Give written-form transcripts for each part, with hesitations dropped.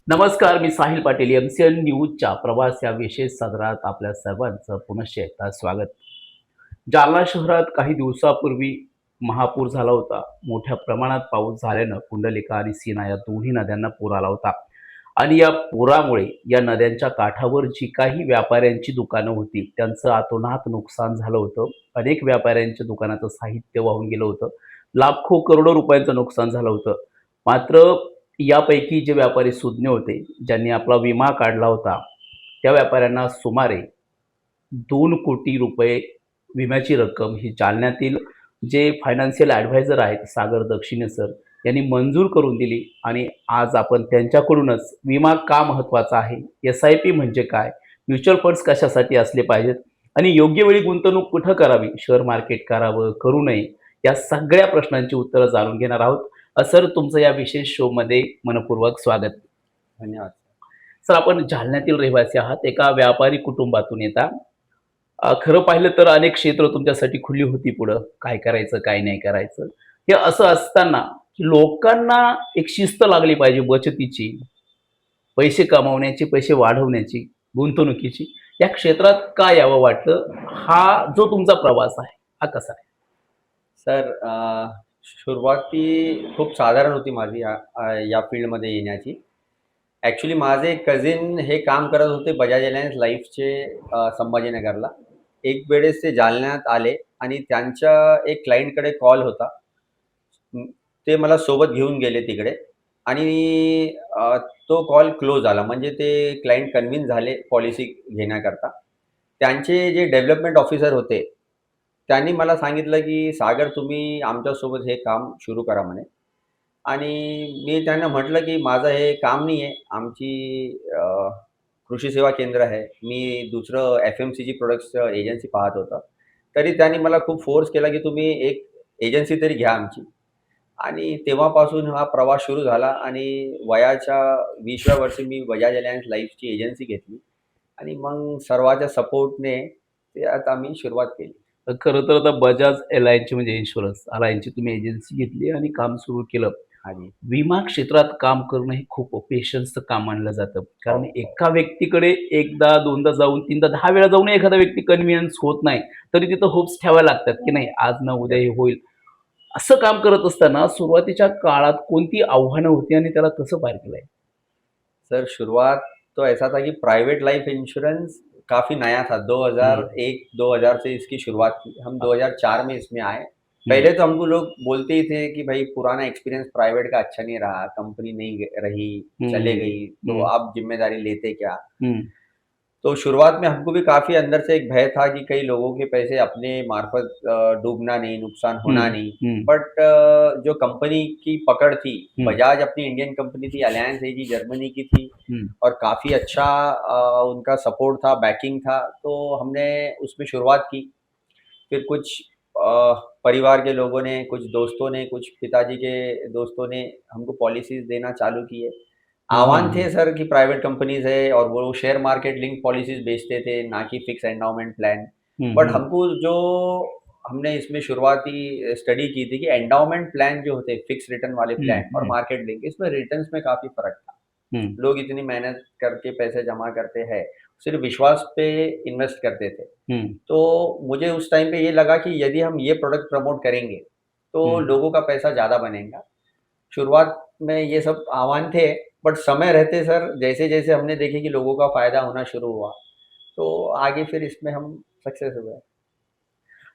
नमस्कार, मी साहिल पाटील. एम-सी-एन न्यूजच्या प्रवास या विशेष सदरात आपल्या सर्वांचं पुनश्च एकदा स्वागत. जालना शहरात काही दिवसापूर्वी महापूर झाला होता. मोठ्या प्रमाणात पाऊस झाल्यानं कुंडलिका आणि सीना या दोन्ही नद्यांना पूर आला होता. आणि या पुरामुळे या नद्यांच्या काठावर जी काही व्यापाऱ्यांची दुकानं होती, त्यांचं अतोनात नुकसान झालं होतं. अनेक व्यापाऱ्यांच्या दुकानाचं साहित्य वाहून गेलं होतं. लाखो करोडो रुपयांचं नुकसान झालं होतं. मात्र यापैकी जे व्यापारी सुज्ञ होते, ज्यांनी आपला विमा काढला होता, त्या व्यापाऱ्यांना सुमारे 2 कोटी रुपये विम्याची रक्कम ही जालन्यातील जे फायनान्शियल ॲडवायझर आहेत सागर दक्षिणे सर यांनी मंजूर करून दिली. आणि आज आपण त्यांच्याकडूनच विमा का महत्त्वाचा आहे, एस-आय-पी म्हणजे काय, म्युच्युअल फंड्स कशासाठी असले पाहिजेत आणि योग्य वेळी गुंतवणूक कुठं करावी, शेअर मार्केट करावं करू नये, या सगळ्या प्रश्नांची उत्तरं जाणून घेणार आहोत. सर, तुमचं या विशेष शोमध्ये मनःपूर्वक स्वागत. धन्यवाद. सर, आपण जालन्यातील रहिवासी आहात, एका व्यापारी कुटुंबातून येता. खरं पाहिलं तर अनेक क्षेत्र तुमच्यासाठी खुली होती पुढं. काय करायचं, काय नाही करायचं. हे असं असताना लोकांना एक शिस्त लागली पाहिजे बचतीची, पैसे कमवण्याची, पैसे वाढवण्याची, गुंतवणुकीची. या क्षेत्रात का यावं वाटलं? हा जो तुमचा प्रवास आहे, हा कसा आहे? सर सुरुवाती खूप साधारण होती माझी या फील्डमध्ये येण्याची. ॲक्चुअली माझे कझिन हे काम करत होते बजाज अलायन्स लाईफचे संभाजीनगरला. एक वेळेस ते जालन्यात आले आणि त्यांच्या एक क्लायंटकडे कॉल होता. ते मला सोबत घेऊन गेले तिकडे आणि तो कॉल क्लोज झाला. म्हणजे ते क्लायंट कन्विन्स झाले पॉलिसी घेण्याकरता. त्यांचे जे डेव्हलपमेंट ऑफिसर होते, त्यांनी मला सांगितलं, की "सागर, तुम्ही आमच्यासोबत हे काम सुरू करा" म्हणे. आणि मी त्यांना म्हटलं, की "माझं हे काम नाही आहे. आमची कृषी सेवा केंद्र आहे. मी दुसरं एफ-एम-सी-जी प्रॉडक्ट्सचं एजन्सी पाहत होतो." तरी त्यांनी मला खूप फोर्स केला, की "तुम्ही एक एजन्सी तरी घ्या आमची." आणि तेव्हापासून हा प्रवास सुरू झाला आणि वयाच्या 20व्या वर्षी मी बजाज अलायन्स लाईफची एजन्सी घेतली आणि मग सर्वांच्या सपोर्टने त्यात आम्ही सुरुवात केली. खरं तर आता बजाज एलायन्सची म्हणजे इन्शुरन्स अलायन्सची तुम्ही एजन्सी घेतली आणि काम सुरू केलं. आणि विमा क्षेत्रात काम करणं हे खूप पेशन्सचं काम मानलं जातं. हो, कारण हो. एका व्यक्तीकडे एकदा, दोनदा जाऊन, तीनदा, 10 वेळा जाऊन एखादा व्यक्ती कन्व्हिनियन्स होत नाही. तरी तिथं होप्स ठेवायला लागतात, की नाही आज ना उद्या हे होईल. असं काम करत असताना सुरुवातीच्या काळात कोणती आव्हानं होती आणि त्याला कसं पार केलंय? सर शुरुआत तो ऐसा था कि प्राइवेट लाइफ इंश्योरेंस काफ़ी नया था। हं, 2001-2000 से इसकी शुरुआत की। हम हां, 2004 में इसमें आए। हं, पहले तो हमको लोग बोलते ही थे कि भाई पुराना एक्सपीरियंस प्राइवेट का अच्छा नहीं रहा, कंपनी नहीं रही, हं, चले हं, गई, तो हं, आप ज़िम्मेदारी लेते क्या? हं, तो शुरुआत में हमको भी काफ़ी अंदर से एक भय था कि कई लोगों के पैसे अपने मार्फत डूबना नहीं, नुकसान होना हं, नहीं। हं, बट जो कंपनी की पकड़ थी, हं, बजाज अपनी इंडियन कंपनी थी, अलायंस एजी जर्मनी की थी हं, और काफ़ी अच्छा उनका सपोर्ट था, बैकिंग था, तो हमने उसमें शुरुआत की। फिर कुछ परिवार के लोगों ने, कुछ दोस्तों ने, कुछ पिताजी के दोस्तों ने हमको पॉलिसीज़ देना चालू किए। हं, आह्वान हं, थे सर कि प्राइवेट कंपनीज़ है और वो शेयर मार्केट लिंक पॉलिसीज़ बेचते थे, ना कि फिक्स एंडाउमेंट प्लान। हं, बट हं, हमको जो हमने इसमें शुरुआती स्टडी की थी कि एंडाउमेंट प्लान जो होते हैं, फिक्स रिटर्न वाले हं, प्लान और हं, मार्केट लिंक, इसमें रिटर्न्स में काफ़ी फ़र्क था। हं, लोग इतनी मेहनत करके पैसे जमा करते हैं, सिर्फ़ विश्वास पे इन्वेस्ट करते थे। हं, तो मुझे उस टाइम पे ये लगा कि यदि हम ये प्रोडक्ट प्रमोट करेंगे, तो हं. लोगों का पैसा ज़्यादा बनेगा। शुरुआत में ये सब आह्वान थे, बट समय रहते सर जैसे-जैसे हमने देखे कि लोगों का फ़ायदा होना शुरू हुआ, तो आगे फिर इसमें हम सक्सेस हुए।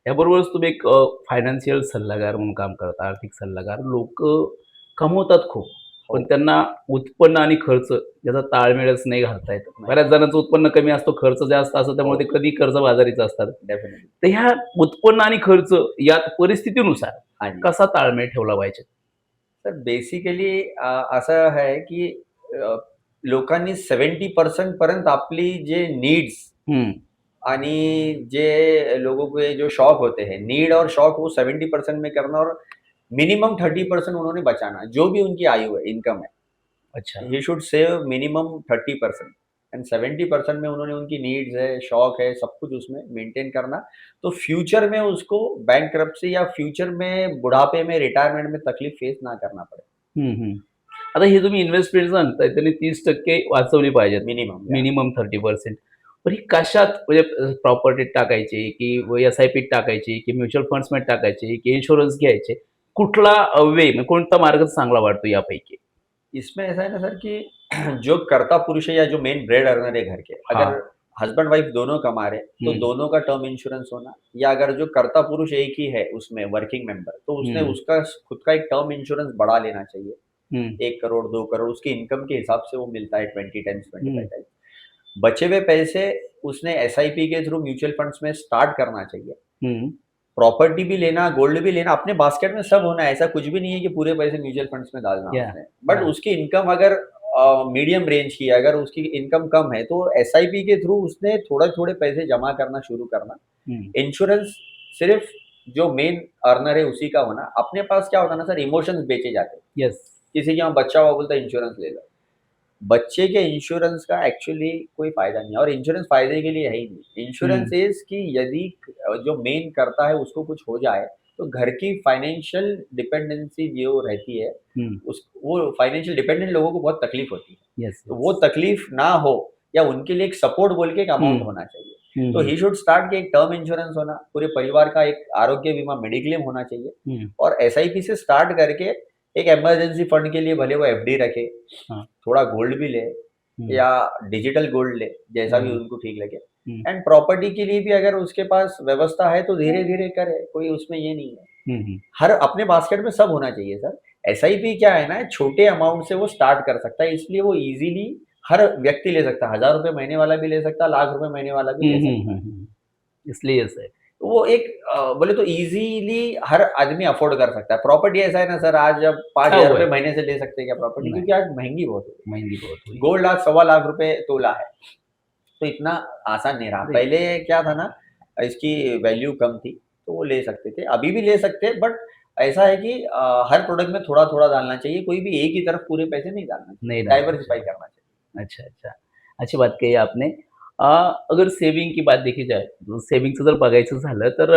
याबरोबरच तुम्ही एक फायनान्शियल सल्लागार म्हणून काम करता, आर्थिक सल्लागार. लोकं कमवतात खूप, हो, पण त्यांना उत्पन्न आणि खर्च याचा ताळमेळच नाही घालता येत. नाही. बऱ्याच जणांचं उत्पन्न कमी असतो, खर्च जास्त असतो, हो, त्यामुळे ते कधी कर्जबाजारीच असतात. डेफिनिटली. तर ह्या उत्पन्न आणि खर्च यात परिस्थितीनुसार हाँ जी। कसा ताळमेळ ठेवला पाहिजे? तर बेसिकली असं आहे की अ, लोकांनी 70% पर्यंत आपली जे नीड्स हं, आणि जे लोगों के जो शौक होते हैं, नीड और शौक वो 70% में करना और मिनिमम 30% उन्होंने बचाना, जो भी उनकी आयु है, इनकम है। अच्छा. He should save minimum 30% and 70% में उन्होंने उनकी नीड्स है, शौक है, सब कुछ उसमें मेंटेन करना। तो फ्यूचर में उसको बैंकरप्सी या फ्यूचर में बुढ़ापे में, रिटायरमेंट में तकलीफ फेस ना करना पड़े। हं, हं. आता हे तुम्ही इन्व्हेस्टमेंट सांगताय त्यांनी 30% वाचवली पाहिजेत. मिनिमम. मिनिमम 30%. पण ही कशात म्हणजे प्रॉपर्टीत टाकायची की एस-आय-पीत टाकायची की म्युच्युअल फंड्समध्ये टाकायची की इन्शुरन्स घ्यायचे? कुठला वे कोणता मार्ग चांगला वाटतो यापैकी? इसमें ऐसा है ना सर कि जो कर्ता पुरुष है या जो मेन ब्रेड अर्नर है घर के, हाँ। अगर हस्बैंड वाइफ दोनों कमा रहे हैं, तो दोनों का टर्म इंश्योरेंस होना, या अगर जो कर्ता पुरुष एक ही है उसमें वर्किंग मेंबर, तो उसने हुँ, उसका खुद का एक टर्म इंश्योरेंस बढ़ा लेना चाहिए। हुँ, 1 करोड़ 2 करोड़ उसकी इनकम के हिसाब से वो मिलता है, 20 टाइम्स 25 हुँ, टाइम्स। बचे हुए पैसे उसने एसआईपी के थ्रू म्यूचुअल फंड्स में स्टार्ट करना चाहिए। हुँ, प्रॉपर्टी भी लेना, गोल्ड भी लेना, अपने बास्केट में सब होना है। ऐसा कुछ भी नहीं है कि पूरे पैसे म्यूचुअल फंड्स में डालना या उसने। बट हाँ, उसकी इनकम अगर मीडियम रेंज की है, अगर उसकी इनकम कम है, तो एसआईपी के थ्रू उसने थोड़े-थोड़े पैसे जमा करना शुरू करना। हुँ, इंश्योरेंस सिर्फ़ जो मेन अर्नर है उसी का होना। अपने पास क्या होता है ना सर, इमोशंस बेचे जाते हैं। येस। किसी के यहाँ बच्चा हुआ बोलता है इंश्योरेंस ले लो। बच्चे के इंश्योरेंस का एक्चुअली कोई फ़ायदा नहीं है, और इंश्योरेंस फ़ायदे के लिए है ही नहीं। हुँ, इंश्योरेंस इज़ कि यदि जो मेन करता है उसको कुछ हो जाए, तो घर की फाइनेंशियल डिपेंडेंसी जो रहती है, हुँ, उस वो फाइनेंशियल डिपेंडेंट लोगों को बहुत तकलीफ़ होती है। येस, तो वो येस। तकलीफ़ ना हो, या उनके लिए एक सपोर्ट बोल के एक हुँ, अमाउंट होना चाहिए। हुँ, तो हुँ, ही शुड स्टार्ट कि एक टर्म इंश्योरेंस होना, पूरे परिवार का एक आरोग्य बीमा मेडिक्लेम होना चाहिए, हुँ, और एसआईपी से स्टार्ट करके एक इमरजेंसी फंड के लिए भले वो एफडी रखे, हाँ, थोड़ा गोल्ड भी ले, हुँ, या डिजिटल गोल्ड ले, जैसा भी हुँ, उनको ठीक लगे। हुँ, एंड प्रॉपर्टी के लिए भी अगर उसके पास व्यवस्था है तो धीरे-धीरे करे, कोई उसमें ये नहीं है। हुँ, हुँ, हर अपने बास्केट में सब होना चाहिए सर। एसआईपी क्या है ना, छोटे अमाउंट से वो स्टार्ट कर सकता है, इसलिए वो ईज़िली हर व्यक्ति ले सकता है। ₹1000 महीने वाला भी ले सकता है, लाख रुपए महीने वाला भी हुँ, ले हुँ, सकता हुँ, है। हुँ। इसलिए ऐसा है। तो वो एक बोले तो ईज़िली हर आदमी अफ़ोर्ड कर सकता है। प्रॉपर्टी ऐसा है ना सर, आज अब क्या हुआ है? ₹5000 महीने से ले सकते हैं क्या प्रॉपर्टी? नहीं, क्योंकि आज महँगी बहुत हो गई। महँगी बहुत हुई। गोल्ड आज सवा लाख रुपए तोला है। तो इतना आसान नहीं रहा। अरे! पहले क्या था ना, इसकी वैल्यू कम थी, तो वो ले सकते थे। अभी भी ले सकते हैं, बट ऐसा है कि हर प्रोडक्ट में थोड़ा-थोड़ा डालना चाहिए। कोई भी एक ही तरफ पूरे पैसे नहीं डालना चाहिए, नहीं डालना डाइवर्सिफ़ाई चाहिए। करना चाहिए। अच्छा, अच्छा। अच्छी बात कही आपने। अ, अगर सेविंग की बात देखी जाए, तो सेव्हिंगचं जर बघायचं झालं तर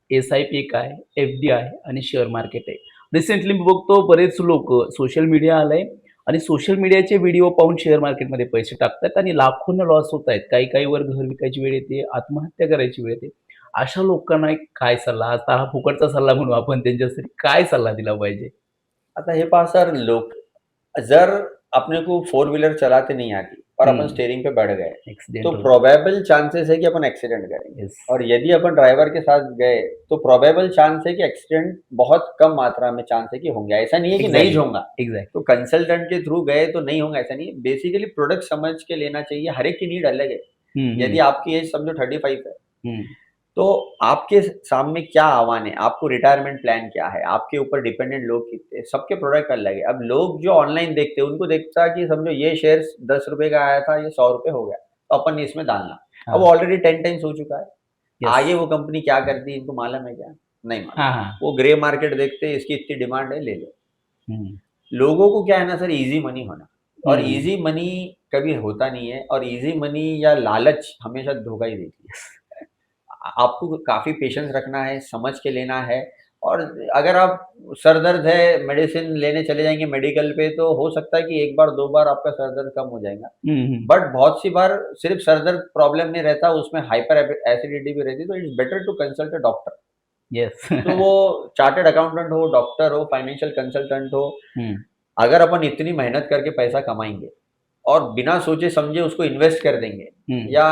एस-आय-पी एक आहे, एफ-डी आहे आणि शेअर मार्केट आहे. रिसेंटली मी बघतो बरेच लोकं सोशल मीडिया आलंय आणि सोशल मीडियाचे व्हिडिओ पाहून शेअर मार्केटमध्ये पैसे टाकतात आणि लाखोंना लॉस होत आहेत. काही-काहीवर घर विकायची वेळ येते, आत्महत्या करायची वेळ येते. अशा लोकांना एक काय सल्ला, आता हा फुकटचा सल्ला म्हणू आपण त्यांच्यासाठी काय सल्ला दिला पाहिजे? आता हे पहा सर, लोक जर अपने को फोर व्हीलर चलाते नहीं आती और अपन हं. स्टीयरिंग पे बैठ गए, तो ॲक्सिडेंट होतो. प्रोबेबल चांसेस है कि अपन एक्सीडेंट करेंगे। येस. और यदि अपन ड्राइवर के साथ गए, तो प्रोबेबल चांस है कि एक्सीडेंट बहुत कम मात्रा में चांस है कि होंगे। ऐसा नहीं है कि नहीं एक्झॅक्टली, होगा। एक्झॅक्टली. तो कंसल्टेंट के थ्रू गए तो नहीं होगा, ऐसा नहीं है। बेसिकली प्रोडक्ट समझ के लेना चाहिए, हर एक की नीड अलग है। हं, यदि हं. आपकी एज समझो 35 है, हं. तो आपके सामने क्या आह्वान है, आपको रिटायरमेंट प्लान क्या है, आपके ऊपर डिपेंडेंट लोग कितने हैं, सबके प्रोडक्ट अलग है। अब लोग जो ऑनलाइन देखते हैं, उनको देखता है कि समझो ये शेयर्स ₹10 का आया था, ये ₹100 हो गया, तो अपन ने इसमें डालना। अब हां. ऑलरेडी 10 टाइम्स हो चुका है। येस. आगे वो कंपनी क्या करती है, इनको मालूम है क्या? नहीं मालूम। हां, हां. वो ग्रे मार्केट देखते हैं, इसकी इतनी डिमांड है, ले लो। हं. लोगों को क्या है ना सर, ईज़ी मनी होना, और हं. ईज़ी मनी कभी होता नहीं है, और ईज़ी मनी या लालच हमेशा धोखा ही देती है। आपको काफ़ी पेशेंस रखना है, समझ के लेना है, और अगर आप सर दर्द है, मेडिसिन लेने चले जाएँगे मेडिकल पे, तो हो सकता है कि 1 बार 2 बार आपका सर दर्द कम हो जाएगा। हं, हं. बट बहुत सी बार सिर्फ़ सर दर्द प्रॉब्लम नहीं रहता, उसमें हाइपर एसिडिटी भी रहती है, तो it's better to consult a doctor. Yes. तो वो चार्टर्ड अकाउंटेंट हो, डॉक्टर हो, फाइनेंशियल कंसल्टेंट हो, हं. अगर अपन इतनी मेहनत करके पैसा कमाएँगे और बिना सोचे-समझे उसको इन्वेस्ट कर देंगे, हं. या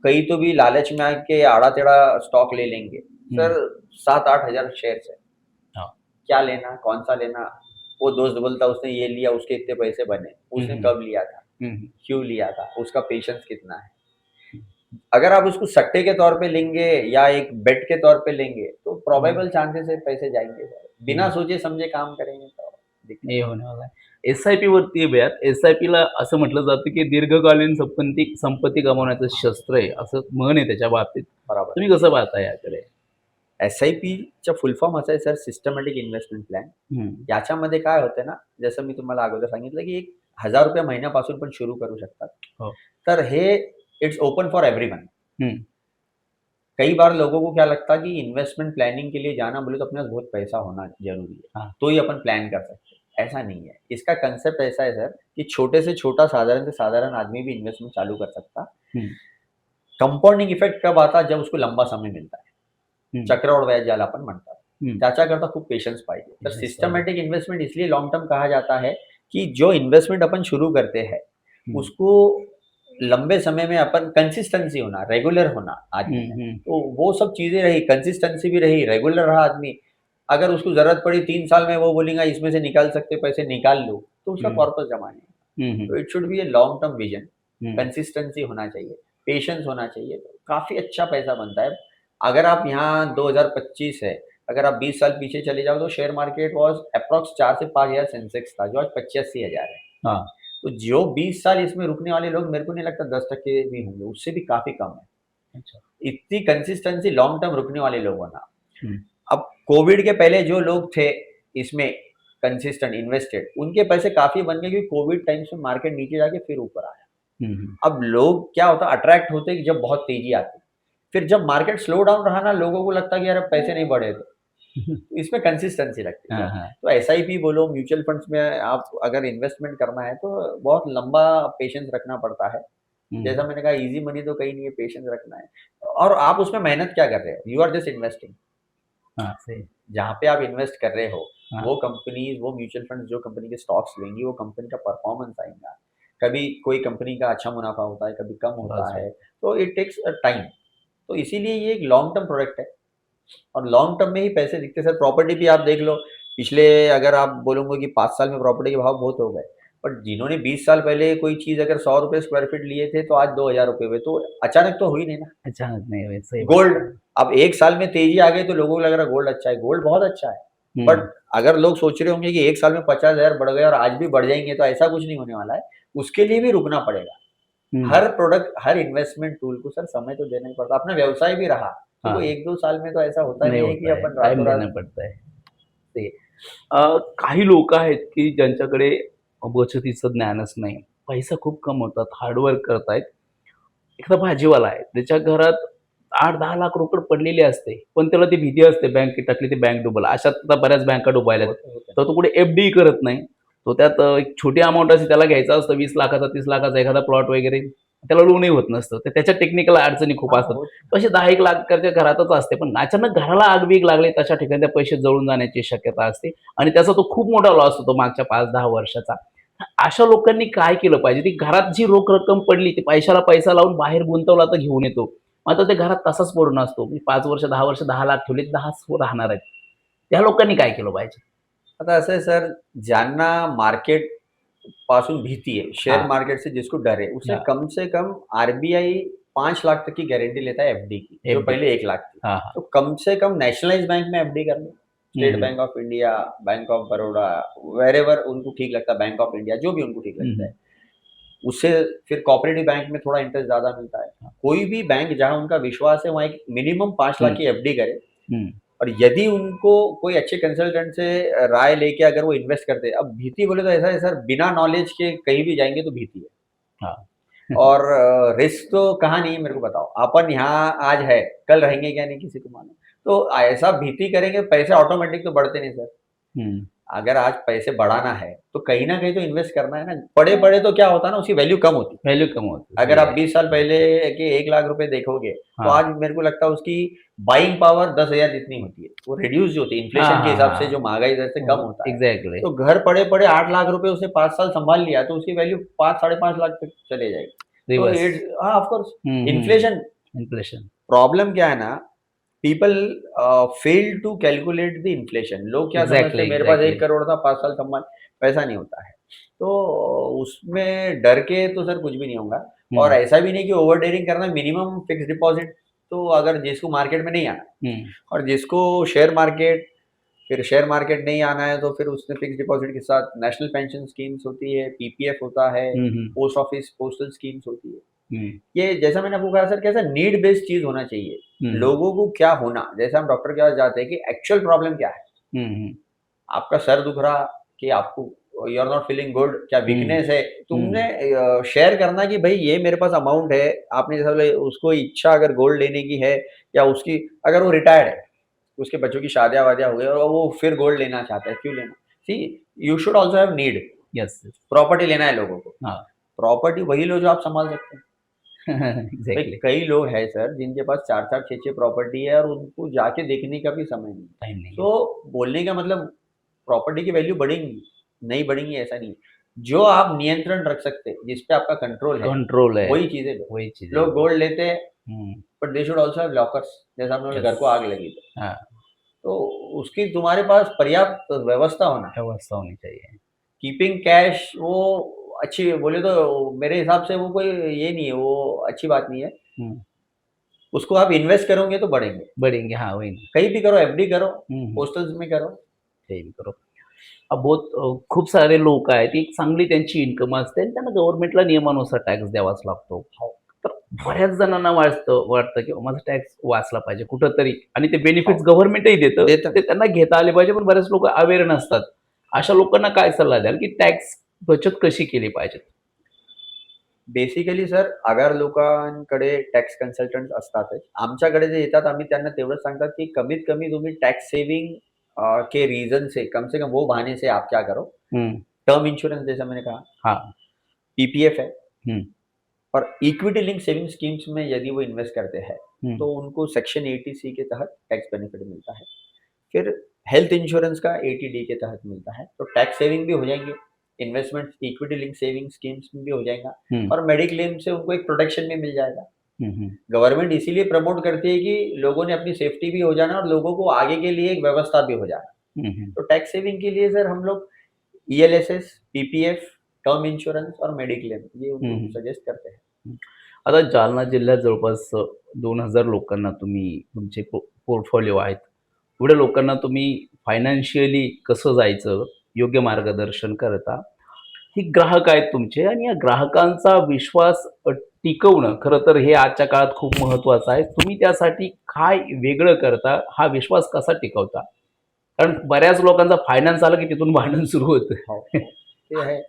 कहीं तो भी लालच में आके आड़ा-टेढ़ा स्टॉक ले लेंगे। हं. सर 7-8 हज़ार शेयर्स है, हां. क्या लेना, कौन-सा लेना? वो दोस्त बोलता उसने ये लिया, उसके इतने पैसे बने। हं, उसने हं. कब लिया था? हं, हं. क्यों लिया था? उसका पेशेंस कितना है? अगर आप उसको सट्टे के तौर पे लेंगे या एक बेट के तौर पे लेंगे, तो हं. प्रोबेबल चांसेस है पैसे जाएँगे सर। बिना हं. सोचे-समझे काम करेंगे तो दिक्कत हे है। होण्यावाला आहे. एस-आय-पी वरती येऊयात. एस-आय-पीला असं म्हटलं जातं, की दीर्घकालीन संपत्ती गमावण्याचं शस्त्र आहे, असं म्हण आहे त्याच्या बाबतीत. बरोबर. तुम्ही कसं पाहता याकडे? एस-आय-पीचा फुल फॉर्म असा आहे सर, सिस्टमॅटिक इन्व्हेस्टमेंट प्लॅन. हं. याच्यामध्ये काय होतं ना, जसं मी तुम्हाला अगोदर सांगितलं, की एक ₹1000 महिन्यापासून पण सुरू करू शकतात. हो. तर हे इट्स ओपन फॉर एव्हरीवन. हं. कई बार लोगों को क्या लगता है कि इन्वेस्टमेंट प्लानिंग के लिए जाना बोले तो अपने पास बहुत पैसा होना जरूरी है, हाँ। तो ही अपन प्लान कर सकते हैं। ऐसा नहीं है। इसका कंसेप्ट ऐसा है सर कि छोटे से छोटा, साधारण से साधारण आदमी भी इन्वेस्टमेंट चालू कर सकता है। हम्म, कंपाउंडिंग इफेक्ट कब आता है? जब उसको लंबा समय मिळता आहे. हम्म, चक्रवाढ व्याज ज्याला आपण म्हणतात. हम्म, त्याच्याकरता खूप पेशन्स पाहिजे. तर Patience पाहिजे. सिस्टमॅटिक इन्वेस्टमेंट इसलिए लॉन्ग टर्म कहा जाता है कि जो इन्वेस्टमेंट अपन शुरू करते हैं, हम्म, उसको लंबे समय में अपन कंसिस्टेंसी होना, रेगुलर होना आदमी में, हम्म, तो वो सब चीज़ें रही, कंसिस्टेंसी भी रही, रेगुलर रहा आदमी, अगर उसको ज़रूरत पड़ी 3 साल में वो बोलेगा इसमें से निकाल सकते पैसे निकाल लो, तो उसका हम्म, कॉर्पस जमा नहीं है। हम्म, तो it should be a long term vision, hmm, consistency होना चाहिए, पेशेंस होना चाहिए, तो काफ़ी अच्छा पैसा बनता है। अगर आप यहाँ 2025 है, अगर आप 20 साल पीछे चले जाओ तो शेयर मार्केट वॉज़ अप्रॉक्स 4 से 5,000 सेंसेक्स था, जो आज 85,000 है। हाँ, तो जो 20 साल इसमें रुकने वाले लोग मेरे को नहीं लगता 10% भी होंगे, उससे भी काफ़ी कम है। अच्छा, इतनी कंसिस्टेंसी लॉन्ग टर्म रुकने वाले लोग होना। हम्म, अब कोविड के पहले जो लोग थे इसमें कंसिस्टेंट इन्वेस्टेड, उनके पैसे काफ़ी बन गए क्योंकि कोविड टाइम्स में मार्केट नीचे जाके फिर ऊपर आया। हम्म, अब लोग क्या होता है अट्रैक्ट होते हैं कि जब बहुत तेज़ी आती है। फिर जब मार्केट स्लो डाउन रहा ना, लोगों को लगता है कि यार अब पैसे नहीं बढ़े तो। इसमें कंसिस्टेंसी लगती है हाँ, सर। हाँ, तो एसआईपी बोलो, म्यूचुअल फंड्स में आप अगर इन्वेस्टमेंट करना है तो बहुत लंबा पेशेंस रखना पड़ता है। हम्म, जैसा मैंने कहा ईज़ी मनी तो कहीं नहीं है, पेशेंस रखना है। और आप उसमें मेहनत क्या कर रहे हो? You are just investing. हाँ, सही, जहाँ पे आप इन्वेस्ट कर रहे हो, हाँ, वो कंपनीज़, वो म्यूचुअल फंड्स जो कंपनी के स्टॉक्स लेंगी, वो कंपनी का परफॉर्मेंस आएगा। कभी कोई कंपनी का अच्छा मुनाफ़ा होता है, कभी कम होता बस बस, है, तो इट टेक्स अ टाइम। तो इसीलिए ये एक लॉन्ग टर्म प्रोडक्ट है और लॉन्ग टर्म में ही पैसे दिखते हैं सर। प्रॉपर्टी भी आप देख लो, पिछले अगर आप बोलोगे कि 5 साल में प्रॉपर्टी के भाव बहुत हो गए, बट जिन्होंने 20 साल पहले कोई चीज़ अगर ₹100 स्क्वायर फीट लिए थे, तो आज ₹2,000 हुए, तो अचानक तो हुई नहीं ना। अचानक नहीं हुई, सही बात गोल्ड, है। अब 1 साल में तेज़ी आ गई तो लोगों को लग रहा है गोल्ड अच्छा है, गोल्ड बहुत अच्छा है। बट हम्म, अगर लोग सोच रहे होंगे कि 1 साल में 50,000 बढ़ गए और आज भी बढ़ जाएँगे, तो ऐसा कुछ नहीं होने वाला है। उसके लिए भी रुकना पड़ेगा। हम्म, हर प्रोडक्ट, हर इन्वेस्टमेंट टूल को सर समय तो देना ही पड़ता है। अपना व्यवसाय भी रहा, तो वो हाँ, 1-2 साल में तो ऐसा होता नहीं नहीं है कि होता है, अपन टाइम देना रातों-रात। पड़ता है, ते काही लोक आहेत की ज्यांच्याकडे बचतीचं ज्ञानच नाही. पैसा खूप कमवतात, हार्डवर्क करतायत. एखादा भाजीवाला आहे, त्याच्या घरात 8-10 लाख रोकड पडलेली असते, पण त्याला ती भीती असते बँकेत टाकली ती बँक डुबल. अशात आता बऱ्याच बँका डुबायल्यात. होतं, होतं. तर तो कुठे एफ-डी करत नाही. तो त्यात एक छोटी अमाउंट असते त्याला घ्यायचं असतं 20 लाखाचा, 30 लाखाचा एखादा प्लॉट वगैरे. त्याला लोनही होत नसतं. तर त्याच्या टेक्निकल अडचणी खूप हां, असतात. होतं. तसे 10-1 लाखाच्या घरातच असते. पण अचानक घराला आगबीग लागली तशा ठिकाणी त्या पैसे जळून जाण्याची शक्यता असते आणि त्याचा तो खूप मोठा लॉस होतो मागच्या 5-10 वर्षाचा. अशा लोकांनी काय केलं पाहिजे? ती घरात जी रोख रक्कम पडली, ती पैशाला पैसा लावून बाहेर गुंतवला तर घेऊन येतो. मात्र ते घरात तसाच पडून असतो. मी 5 वर्ष, 10 वर्ष 10 लाख ठेवले, 10च राहणार आहेत. त्या लोकांनी काय केलं पाहिजे? आता असं आहे सर, ज्यांना मार्केट पासून भीती है, शेयर हां, मार्केट से जिसको डर है, उसे हां. कम से कम आरबीआई 5 लाख तक की गारंटी लेता है एफडी की, जो एफ-डी. पहले 1 लाख थी। हां, हां. तो कम से कम नेशनलाइज़ बैंक में एफडी कर लो। हं, स्टेट हं. Bank of India, bank of Baroda, wherever उनको ठीक लगता है, बैंक ऑफ इंडिया, जो भी उनको ठीक हं, लगता हं. है। उससे फिर कोऑपरेटिव बैंक में थोड़ा इंटरेस्ट ज़्यादा मिलता है। कोई भी बैंक जहाँ उनका विश्वास है, वहाँ एक मिनिमम 5 लाख हं, की एफडी करे। हं. और यदि उनको कोई अच्छे कंसल्टेंट से राय लेके अगर वो इन्वेस्ट करते हैं, अब भीति बोले तो ऐसा है सर, बिना नॉलेज के कहीं भी जाएँगे तो भीति है। हां. और रिस्क तो कहाँ नहीं है मेरे को बताओ? अपन यहाँ आज है, कल रहेंगे क्या नहीं किसी को मालूम। तो ऐसा भीति करेंगे, पैसे ऑटोमेटिक तो बढ़ते नहीं सर। हं. अगर आज पैसे बढ़ाना है, तो कहीं न कहीं तो इन्वेस्ट करना है ना। पड़े-पड़े तो क्या होता है ना, उसकी वैल्यू कम होती है। व्हॅल्यू कम होते. अगर सही आप आहे. 20 साल पहले के 1 लाख रुपए देखोगे, तो हां. आज मेरे को लगता है उसकी बाइंग पावर 10,000 जितनी होती है। वो रिड्यूस जो होती है, हां, इन्फ्लेशन के हां, हिसाब से हां. जो महँगाई दर से कम हो. होता है। एक्झॅक्टली. तो घर पड़े-पड़े 8 लाख रुपए उसने 5 साल सँभाल लिया, तो उसकी वैल्यू 5 साढ़े 5 लाख तक चले जाएगी। तो रिवर्स. इट्स हाँ, ऑफ कोर्स हं, हं. इन्फ्लेशन। इन्फ्लेशन. प्रॉब्लम क्या है ना, people fail to calculate the inflation. लोग क्या समझते एक्झॅक्टली, हैं मेरे पास एक्झॅक्टली. 1 करोड़ था 5 साल सँभाल, पैसा नहीं होता है। तो उसमें डर के तो सर कुछ भी नहीं होगा। और हं, ऐसा भी नहीं कि ओवर डेयरिंग करना, मिनिमम फिक्स डिपॉज़िट। तो अगर जिसको मार्केट में नहीं आना हं. और जिसको शेयर मार्केट, फिर शेयर मार्केट नहीं आना है, तो फिर उसने फिक्स डिपॉज़िट के साथ नेशनल पेंशन स्कीम्स होती है, पीपीएफ होता है, हं, हं. पोस्ट ऑफिस पोस्टल स्कीम्स होती है। हं, ये जैसा मैंने आपको कहा सर, कैसा नीड बेस्ड चीज़ होना चाहिए। हं. लोगों को क्या होना, जैसे हम डॉक्टर के पास जाते हैं कि एक्चुअल प्रॉब्लम क्या है? हं, हं. आपका सर दुख रहा कि आपको you are not feeling good, क्या वीकनेस है, हम्म। तुमने शेयर करना कि भाई ये मेरे पास अमाउंट है, आपने जैसा बोले, उसको इच्छा अगर गोल्ड लेने की है, या उसकी अगर वो रिटायर्ड है, उसके बच्चों की शादियां वादियां हो गई और वो फिर गोल्ड लेना चाहता है, क्यों लेना? See, you should also have need. Yes. Property लेना है लोगों को, हाँ। प्रॉपर्टी वही लो जो आप संभाल सकते हैं। भाई एग्जैक्टली। कई लोग हैं सर जिनके पास 4-4 6-6 प्रॉपर्टी है और उनको जाके देखने का भी समय नहीं। टाइम नहीं है। तो बोलने का मतलब, प्रॉपर्टी की वैल्यू बढ़ेंगी, नहीं बढ़ेंगी ऐसा नहीं। जो आप नियंत्रण रख सकते हैं, जिस पे आपका कंट्रोल है, कंट्रोल है। वही चीज़ें लो। वही चीजें लोग लो। गोल्ड लेते हैं, hmm. But they should also have lockers. जैसे आपने बोला यस। घर को आग लगी हाँ। तो उसकी तुम्हारे पास पर्याप्त व्यवस्था होना। व्यवस्था होनी चाहिए। कीपिंग कैश वो अच्छी, बोले तो मेरे हिसाब से वो कोई ये नहीं है, वो अच्छी बात नहीं है। हम्म। उसको आप इन्वेस्ट करोगे तो बढ़ेंगे। बढ़ेंगे, हाँ वही ना। कहीं भी करो, एफडी करो, हम्म। पोस्टल्स में करो। ते करो. बहुत खूप सारे लोक आहेत, एक चांगली त्यांची इन्कम असते आणि त्यांना गव्हर्नमेंटला नियमानुसार टॅक्स द्यावाच लागतो. तर बऱ्याच जणांना वाटतं की माझा टॅक्स वाचला पाहिजे कुठेतरी आणि ते बेनिफिट्स हो, गव्हर्नमेंटही देतं. देतं. ते त्यांना घेता आले पाहिजे, पण बरेच लोक अवेअर नसतात. अशा लोकांना काय सल्ला द्याल की टॅक्स बचत कशी केली पाहिजे? बेसिकली सर, अगर लोकांकडे टॅक्स कन्सल्टंट असतातच. आमच्याकडे जे येतात, आम्ही त्यांना तेवढंच सांगतात की कमीत कमी तुम्ही टॅक्स सेविंग के रीजन से कम वो बहाने से आप क्या करो, हं. टर्म इंश्योरेंस जैसा मैंने कहा, हां. पीपीएफ है, हं. और इक्विटी लिंक सेविंग स्कीम्स में यदि वो इन्वेस्ट करते हैं, हं. तो उनको सेक्शन 80 सी के तहत टैक्स बेनिफिट मिलता है। फिर हेल्थ इंश्योरेंस का 80 डी के तहत मिलता है, तो टैक्स सेविंग भी हो जाएंगे, investment equity link saving schemes में भी हो जाएगा, हं. और मेडिक्लेम से उनको एक प्रोटेक्शन भी मिल जाएगा। हं. हं. गवर्नमेंट इसीलिए प्रमोट करती है कि लोगों ने अपनी सेफ्टी भी हो जाना और लोगों को आगे के लिए एक व्यवस्था भी हो जाना। हं. हं. तो टैक्स सेविंग के लिए सर हम लोग ईएलएसएस, पीपीएफ, टर्म इंश्योरेंस और मेडिक्लेम ये हं. उनको हं. सजेस्ट करते हैं। हं. आता जालना जिल्ह्यात जवळपास 2,000 लोकांना तुम्ही तुमचे पोर्टफोलिओ आहेत. एवढ्या लोकांना तुम्ही फायनान्शियली कसं जायचं, योग्य मार्गदर्शन करता. ही ग्राहक आहेत तुमचे आणि या ग्राहकांचा विश्वास टिकवणं खरं तर हे आजच्या काळात खूप महत्त्वाचं आहे. तुम्ही त्यासाठी काय वेगळं करता? हा विश्वास कसा टिकवता? कारण बऱ्याच लोकांचा फायनान्स आला की तिथून भांडण सुरू होतं. हाँ, हाँ, ये है।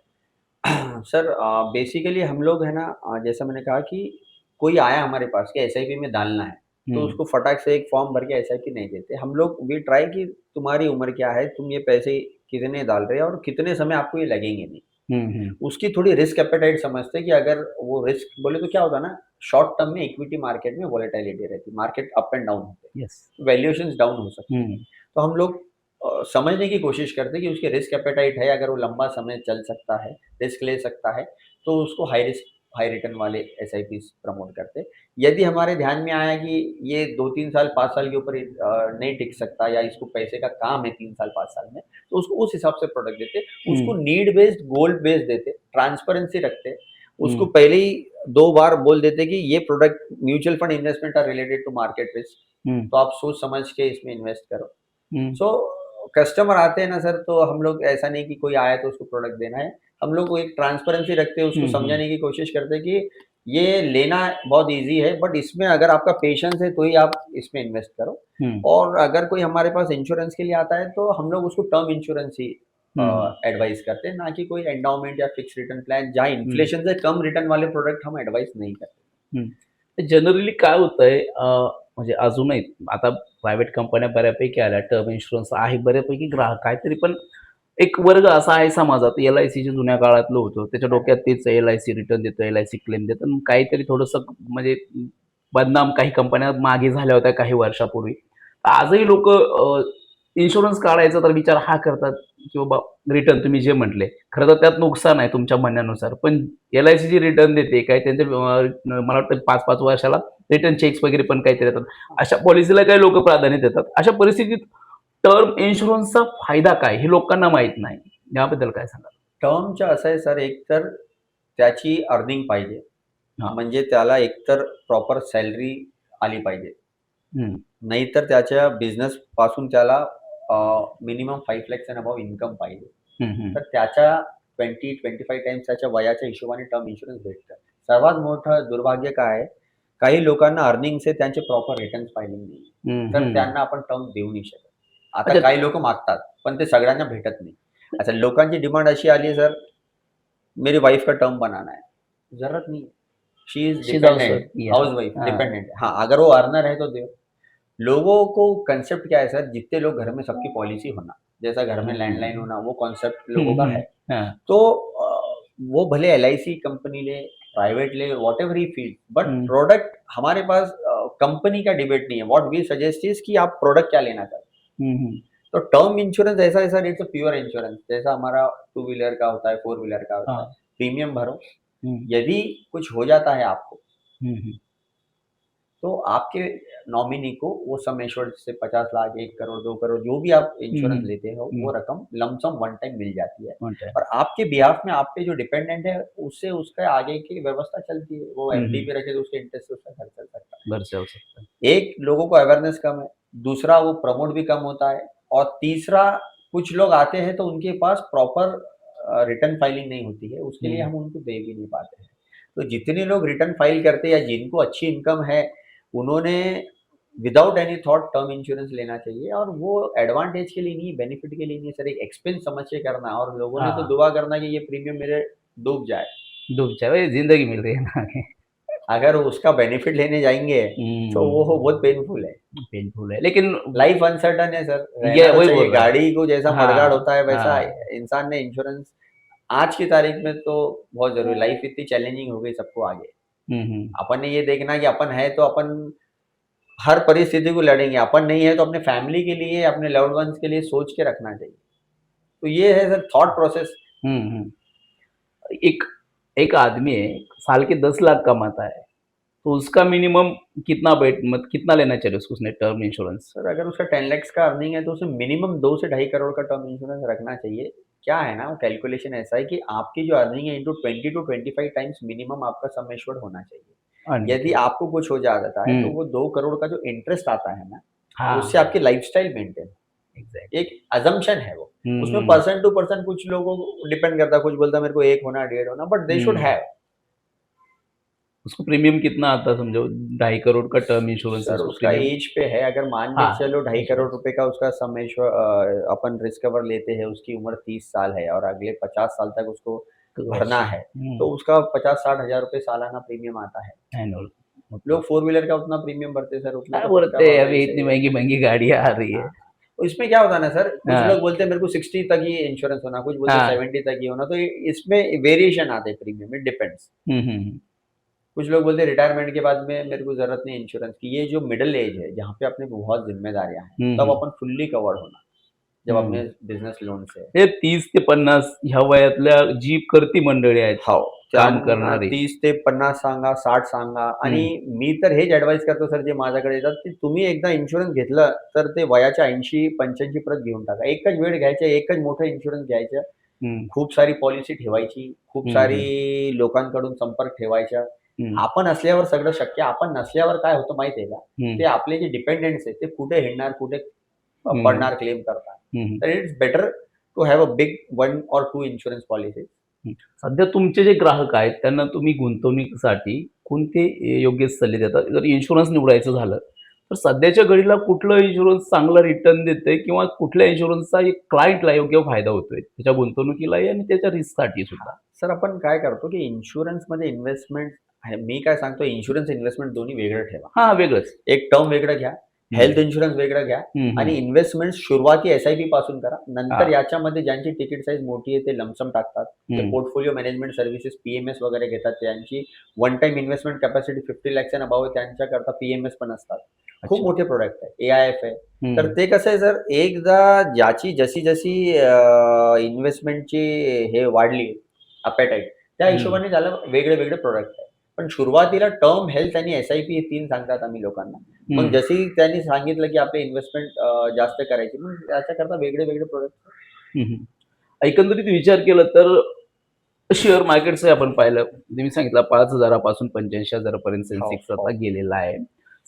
सर बेसिकली हम लोग है ना, जैसा मैंने कहा कि कोई आया हमारे पास कि एसआईपी में डालना है, तो हं. उसको फटाक से एक फॉर्म भर के एसआईपी नहीं देते हम लोग। वी ट्राई कि तुम्हारी उम्र क्या है, तुम ये पैसे कितने डाल रहे हो और कितने समय आपको ये लगेंगे नहीं। हं. हं. उसकी थोड़ी रिस्क एपेटाइट समझते हैं कि अगर वो रिस्क बोले तो क्या होता है ना, शॉर्ट टर्म में इक्विटी मार्केट में वॉलेटिलिटी रहती है, मार्केट अप एंड डाउन होते येस. हैं, वैल्यूएशंस डाउन हो सकते हैं। हं. तो हम लोग समझने की कोशिश करते हैं कि उसकी रिस्क एपेटाइट है, अगर वो लंबा समय चल सकता है, रिस्क ले सकता है, तो उसको हाई रिस्क हाई रिटर्न वाले एसआईपीज़ प्रमोट करते हैं। यदि हमारे ध्यान में आया कि ये 2-3 साल, 5 साल के ऊपर नहीं टिक सकता या इसको पैसे का काम है 3 साल, 5 साल में, तो उसको उस हिसाब से प्रोडक्ट देते। उसको हं. नीड बेस्ड, गोल बेस्ड देते, ट्रांसपेरेंसी रखते। उसको हं. पहले ही 2 बार बोल देते कि ये product mutual fund investment are related to market risk, हं. तो आप सोच समझ के इसमें इन्वेस्ट करो। हं. सो कस्टमर आते हैं ना सर, तो हम लोग ऐसा नहीं कि कोई आया तो उसको प्रोडक्ट देना है। हम लोग एक ट्रांसपेरेंसी रखते हैं, उसको हं. हं. समझाने की कोशिश करते हैं कि ये लेना बहुत ईज़ी है, बट इसमें अगर आपका पेशेंस है तो ही आप इसमें इन्वेस्ट करो। हं. और अगर कोई हमारे पास इंश्योरेंस के लिए आता है तो हम लोग उसको टर्म इंश्योरेंस ही हं. एडवाइस करते हैं, ना कि कोई एंडाउमेंट या फिक्स रिटर्न प्लान जहाँ हं. इन्फ्लेशन से कम रिटर्न वाले प्रोडक्ट हम एडवाइस नहीं करते। हं. जनरली काय होतंय म्हणजे अजूनही आता प्रायव्हेट कंपन्या बऱ्यापैकी आल्या, टर्म इन्शुरन्स आहे, बऱ्यापैकी ग्राहक आहेत. तरी पण एक वर्ग असा आहे समाजात, एल-आय-सीचे जुन्या काळातलं होतं. त्याच्या डोक्यात तेच एल-आय-सी रिटर्न देतं, एल-आय-सी क्लेम देतं आणि काहीतरी थोडंसं म्हणजे बदनाम काही कंपन्या मागे झाल्या होत्या काही वर्षापूर्वी. आजही लोकं इन्शुरन्स काढायचा तर विचार हा करतात, की बाबा रिटर्न तुम्ही जे म्हटले. खरं तर त्यात नुकसान आहे तुमच्या म्हणण्यानुसार. पण एल-आय-सी जी रिटर्न देते, काही त्यांचे मला वाटतं 5-5 वर्षाला रिटर्न चेक्स वगैरे पण काहीतरी येतात. अशा पॉलिसीला काही लोकं प्राधान्य देतात. अशा परिस्थितीत टर्म इन्शुरन्सचा फायदा काय? हे लोकांना माहीत नाही. याबद्दल काय सांगाल? टर्मचं असं आहे सर, एकतर त्याची अर्निंग पाहिजे. हां. म्हणजे त्याला एकतर प्रॉपर सॅलरी आली पाहिजे. हं. नाहीतर त्याच्या बिझनेसपासून त्याला minimum 5 lakhs and above income पाहिजे. हं. हं. तर त्याच्या 20-25 टाइम्स त्याच्या वयाच्या हिशोबाने टर्म इन्शुरन्स भेटतं. सर्वात मोठं दुर्भाग्य काय आहे, काही लोकांना अर्निंग्स आहे, त्यांचे प्रॉपर रिटर्न्स पाहिजे नाही. हं. तर हं. त्यांना आपण टर्म देऊ नाही शकत. आता अच्छा. काही लोकं मागतात, पण ते सगळ्यांना भेटत नाही. अच्छा, लोकांची डिमांड अशी आली आहे सर, मेरी वाइफ का टर्म बनाना है, जरूरत नहीं है, she is she is also dependent, house wife हाँ डिपेंडेंट, हाँ अगर वो अर्नर है तो दे। लोगों को कंसेप्ट क्या है सर, जितने लोग घर में सबकी पॉलिसी होना, जैसा घर में लैंडलाइन होना, वो कॉन्सेप्ट लोगों का है। हाँ तो वो भले LIC कंपनी ले, प्राइवेट ले, what ever he feel, but product हमारे पास कंपनी का डिबेट नहीं है। व्हाट वी सजेस्ट इज कि आप प्रोडक्ट क्या लेना चाहते हैं। तो टर्म इंश्योरेंस ऐसा है sir, it's a pure insurance, जैसा हमारा 2 व्हीलर का होता है, 4 व्हीलर का होता है। हाँ प्रीमियम भरो, यदि कुछ हो जाता है आपको, तो आपके नॉमिनी को वो सम एश्योर्ड से 50 लाख, 1 करोड़, 2 करोड़, जो भी आप इंश्योरेंस लेते हो, वो रकम लमसम वन टाइम मिल जाती है। और आपके बिहाफ में आप पे जो डिपेंडेंट है, उससे उसका आगे की व्यवस्था चलती है। वो FD पे रखे तो उसके इंटरेस्ट से उसका घर चल सकता है। घर चल सकता है। एक, लोगों को अवेयरनेस कम है, दूसरा वो प्रमोट भी कम होता है, और तीसरा कुछ लोग आते हैं तो उनके पास प्रॉपर रिटर्न फाइलिंग नहीं होती है, उसके लिए हम उनको दे भी नहीं पाते हैं। तो जितने लोग रिटर्न फाइल करते हैं या जिनको अच्छी इनकम है, उन्होंने without any thought term insurance लेना चाहिए। और वो एडवांटेज के लिए नहीं, बेनिफिट के लिए नहीं सर, एक एक्सपेंस समझ के करना है। और लोगों ने तो हाँ दुआ करना कि ये प्रीमियम मेरे डूब जाए। डूब जाए भाई, जिंदगी मिल रही है ना आगे। अगर उसका बेनिफिट लेने जाएंगे तो वो बहुत पेनफुल है। पेनफुल है लेकिन लाइफ अनसर्टन है सर, ये रहना तो वही चाहिए। बोल रहा गाड़ी को जैसा है। मडगार्ड हाँ होता है, वैसा हाँ इंसान ने इंश्योरेंस आज की तारीख में तो बहुत जरूरी। लाइफ इतनी चैलेंजिंग हो गई सबको आगे। अपन ने ये देखना कि अपन है तो अपन हर परिस्थिति को लड़ेंगे, अपन नहीं है तो अपने फैमिली के लिए, अपने लव्ड वंस के लिए सोच के रखना चाहिए। तो ये है सर थॉट प्रोसेस। हम्म। एक एक आदमी है, साल के 10 लाख कमाता है, तो उसका मिनिमम कितना कितना लेना चाहिए उसको, उसने टर्म इंश्योरेंस। सर अगर उसका 10 lakhs का अर्निंग है तो उसे मिनिमम 2 से 2.5 करोड़ का टर्म इंश्योरेंस रखना चाहिए। क्या है ना, वो कैलकुलेशन ऐसा है कि आपकी जो अर्निंग है इंटू 20 to 25 टाइम्स मिनिमम आपका सम एश्योर्ड होना चाहिए। यदि आपको कुछ हो जाता है तो वो 2 करोड़ का जो इंटरेस्ट आता है ना, उससे हाँ आपकी लाइफस्टाइल मेंटेन, एग्जैक्टली। एक अजम्पशन है वो। उसमें पर्सन टू पर्सन कुछ लोगों को डिपेंड करता है, कुछ बोलता है मेरे को 1 होना, 1.5 होना, बट दे शुड हैव। उसको प्रीमियम कितना आता है समझो, 2.5 करोड़ का टर्म इंश्योरेंस है, सर उसको उसका प्रीमियम। एज पे है, अगर मान के हाँ चलो 2.5 करोड़ रुपए का उसका अपन रिस्क कवर लेते हैं, उसकी उम्र 30 साल है और अगले 50 साल तक उसको भरना है, तो उसका 50-60 हजार रुपए सालाना प्रीमियम आता है। एनुअल। लोग 4 व्हीलर का उतना प्रीमियम भरते हैं सर, उतना क्या तो खुद का बोलते हैं, भरना ही अभी इतनी सही है। महंगी महंगी गाड़ियां आ रही है। हाँ, तो इसमें क्या होता है ना सर, कुछ हाँ लोग बोलते हैं मेरे को 60 तक ही इंश्योरेंस होना, कुछ बोलते हैं हाँ 70 तक ही होना, तो इसमें वेरिएशन आते हैं प्रीमियम, इट डिपेंड्स। हम्म। कुछ लोग बोलते हैं रिटायरमेंट के बाद में मेरे को जरूरत नहीं इंश्योरेंस की। ये जो मिडिल एज है, जहाँ पे अपने को बहुत जिम्मेदारियां हैं, तब अपन फुल्ली कवर्ड होना, जब अपने बिझनेस लोन से। हे 30 ते 50 ह्या वयातल्या जी करती मंडळी आहेत, हो, काम त्यांना करणारी. 30 ते 50 सांगा, 60 सांगा, आणि हं. मी तर हेच ॲडवाईस करतो सर, जे माझ्याकडे येतात, की तुम्ही एकदा इन्शुरन्स घेतलं, तर ते वयाच्या 80-85 परत घेऊन टाका. एकच वेळ घ्यायचं, एकच मोठं इन्शुरन्स घ्यायचं. हं. खूप सारी पॉलिसी ठेवायची, खूप हं, हं. सारी लोकांकडून संपर्क ठेवायचा. हं. आपण असल्यावर सगळं शक्य आहे. आपण नसल्यावर काय होतं माहिती आहे का? हं. ते आपले जे डिपेंडंट्स आहेत, ते कुठे हिंडणार, कुठे हं. पडणार क्लेम करतात. हं. तर it's better to have a big 1 or 2 insurance policies. हं. सध्या तुमचे जे ग्राहक आहेत, त्यांना तुम्ही गुंतवणुकीसाठी कोणते योग्य सल्ले देतात? जर इन्शुरन्स निवडायचं झालं, तर सध्याच्या घडीला कुठलं इन्शुरन्स चांगला रिटर्न देतंय किंवा कुठल्या इन्शुरन्सचा एक क्लायंटला योग्य फायदा होतोय, त्याच्या गुंतवणुकीलाही आणि त्याच्या रिस्कसाठी सुद्धा? सर आपण काय करतो, की इन्शुरन्समध्ये इन्व्हेस्टमेंट आहे. मी काय सांगतो, इन्शुरन्स इन्व्हेस्टमेंट दोन्ही वेगळं ठेवा. हां, वेगळंच. एक टर्म वेगळं घ्या, हेल्थ इन्शुरन्स वेगळं घ्या, हं, हं. आणि इन्व्हेस्टमेंट सुरुवाती SIP पासून करा. नंतर हां. याच्यामध्ये ज्यांची तिकीट साईज मोठी आहे ते लमसम टाकतात. ते हं. पोर्टफोलिओ मॅनेजमेंट सर्व्हिसेस PMS वगैरे घेतात. त्यांची one time investment capacity 50 lakhs and above आहे, त्यांच्याकरता PMS पण असतात. खूप अच्छा. मोठे प्रोडक्ट आहे. AIF आहे. तर हं. ते कसं आहे सर, एकदा ज्याची जशी-जशी इन्व्हेस्टमेंटची हे वाढली अपेटाईट, त्या हं. हिशोबाने त्याला वेगळे-वेगळे प्रोडक्ट आहे. पण सुरुवातीला टर्म, हेल्थ आणि SIP हे 3 सांगतात आम्ही लोकांना. मग हं. जशी त्यांनी सांगितलं, की आपले इन्व्हेस्टमेंट जास्त करायची, मग त्याच्याकरता वेगळे-वेगळे प्रोडक्ट. हं, हं. एकंदरीत विचार केला तर शेअर मार्केटचं आपण पाहिलं, म्हणजे मी सांगितलं 5,000 पासून 85,000 पर्यंत हो, सेन्सेक्स हो. आता गेलेला आहे.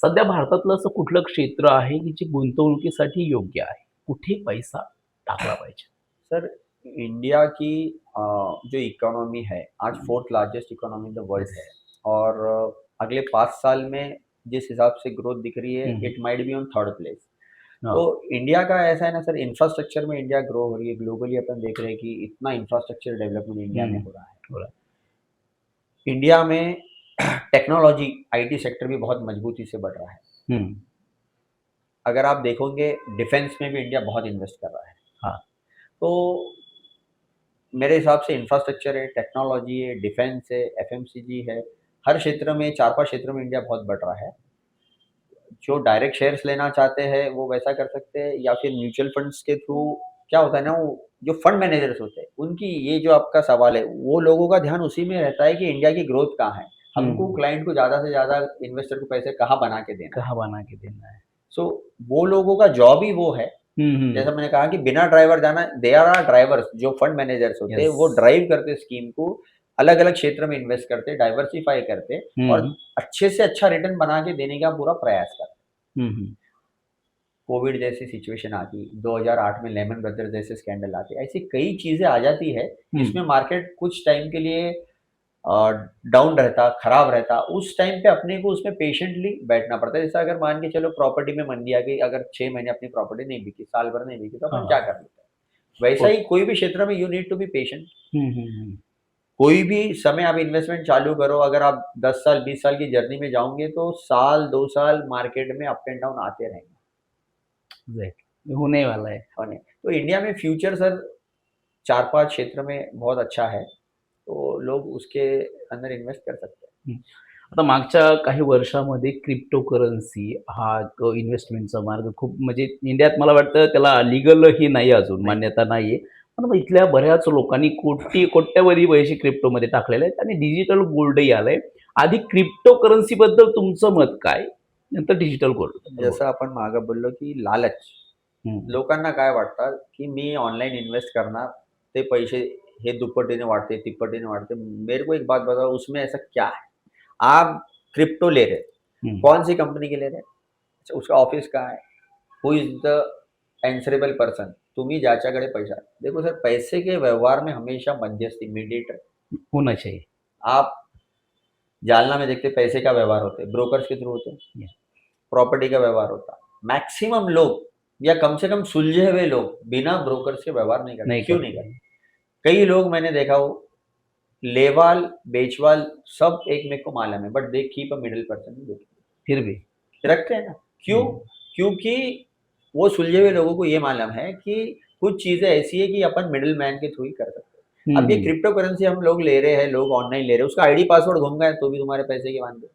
सध्या भारतातलं असं कुठलं क्षेत्र आहे, की जे गुंतवणुकीसाठी योग्य आहे? कुठे पैसा टाकला पाहिजे? सर, इंडिया की जो इकोनॉमी है, आज 4th largest economy in the world है, और अगले 5 साल में जिस हिसाब से ग्रोथ दिख रही है, हं, हं. It might be on 3rd place. हाँ, तो इंडिया का ऐसा है ना सर, इंफ्रास्ट्रक्चर में इंडिया ग्रो हो रही है, ग्लोबली अपन देख रहे हैं कि इतना इंफ्रास्ट्रक्चर डेवलपमेंट इंडिया में हम्म, हो रहा है। हो रहा इंडिया में टेक्नोलॉजी, आईटी सेक्टर भी बहुत मजबूती से बढ़ रहा है। है। हम्म। अगर आप देखोगे, डिफेंस में भी इंडिया बहुत इन्वेस्ट कर रहा है। हाँ। तो मेरे हिसाब से इंफ्रास्ट्रक्चर है, टेक्नोलॉजी है, डिफेंस है, एफएमसीजी है, हर क्षेत्र में, 4-5 क्षेत्रों में इंडिया बहुत बढ़ रहा है। जो डायरेक्ट शेयर्स लेना चाहते हैं वो वैसा कर सकते हैं, या फिर म्यूचुअल फंड्स के थ्रू। क्या होता है ना, वो जो फंड मैनेजर्स होते हैं उनकी, ये जो आपका सवाल है, वो लोगों का ध्यान उसी में रहता है कि इंडिया की ग्रोथ कहाँ है, हमको हम्म। क्लाइंट को ज़्यादा से ज़्यादा, इन्वेस्टर को पैसे कहाँ बना के देना है। कहाँ बना के देना है। सो वो लोगों का जॉब ही वो है। हम्म। जैसा मैंने कहा कि बिना ड्राइवर जाना, दे आर ड्राइवर्स, जो फंड मैनेजर्स होते हैं यस। वो ड्राइव करते स्कीम को, अलग अलग क्षेत्र में इन्वेस्ट करते, डाइवर्सिफाई करते, और हम्म। अच्छे से अच्छा रिटर्न बना के देने का पूरा प्रयास करते। हम्म। कोविड जैसी सिचुएशन आती, 2008 में लेमन ब्रदर्स जैसे स्कैंडल आते, ऐसी कई चीज़ें आ जाती है जिसमें हम्म। मार्केट कुछ टाइम के लिए डाउन रहता, खराब रहता। उस टाइम पे अपने को उसमें पेशेंटली बैठना पड़ता है। जैसे अगर मान के चलो प्रॉपर्टी में मंदी आ गई, अगर 6 महीने अपनी प्रॉपर्टी नहीं बिकी, साल भर नहीं बिकी, तो अपन क्या हाँ। कर लेते हैं? वैसा वो- ही कोई भी क्षेत्र में you need to be patient. Hmm. कोई भी समय आप इन्वेस्टमेंट चालू करो, अगर आप 10 साल, 20 साल की जर्नी में जाओगे तो साल, 2 साल मार्केट में अप एंड डाउन आते रहेंगे। एग्जैक्टली होने वाला है। और नहीं तो इंडिया में फ्यूचर सर 4-5 क्षेत्र में बहुत अच्छा है, तो लोग उसके अंदर इन्वेस्ट कर सकते हैं। हं. आता मागच्या काही वर्षामध्ये क्रिप्टोकरन्सी हा एक इन्व्हेस्टमेंटचा मार्ग खूप म्हणजे इंडियात मला वाटतं त्याला लीगलही नाही अजून, नाही. मान्यता नाहीये. पण मग इथल्या बऱ्याच लोकांनी कोट्यवधी पैसे क्रिप्टोमध्ये टाकलेले आहेत आणि डिजिटल गोल्डही आलंय. आधी क्रिप्टोकरन्सीबद्दल तुमचं मत काय? नंतर डिजिटल गोल्डबद्दल बोला. जसं आपण मागे बोललो की लालच. हं. लोकांना काय वाटतं, की मी ऑनलाइन इन्वेस्ट करणार, ते पैसे हे दुप्पटीने वाढते, तिप्पटीने वाढते। मेरे को एक बात बताओ, उसमें ऐसा क्या है? आप क्रिप्टो ले रहे हैं, हं. कौन सी कंपनी के ले रहे हैं? अच्छा, उसका ऑफिस कहाँ है? Who is the answerable person? तुम्ही ज्याच्याकडे पैसा, देखो सर, पैसे के व्यवहार में हमेशा मध्यस्थी, मीडिएटर। होना चाहिए. आप जालना में देखते पैसे का व्यवहार होते, ब्रोकर्स के थ्रू होते, Yeah. प्रॉपर्टी का व्यवहार होता। मैक्सिमम लोग, या कम से कम सुलझे हुए लोग, बिना ब्रोकर्स के व्यवहार नहीं करते। नहीं क्यों नहीं करते करते? हैं. कई लोग मैंने देखा हो, लेवाल, बेचवाल, सब एक मेरे को मालूम है, but they keep a middle person. फिर भी. रखते हैं ना, क्यों? हं. क्योंकि वो सुलझे हुए लोगों को ये मालूम है कि कुछ चीज़ें ऐसी है कि अपन मिडल मैन के थ्रू ही कर सकते हैं। हं, अब ये हं. क्रिप्टो करेंसी हम लोग ले रहे हैं, लोग ऑनलाइन ले रहे हैं, उसका आईडी पासवर्ड घूम गया तो भी तुम्हारे पैसे के मान दो।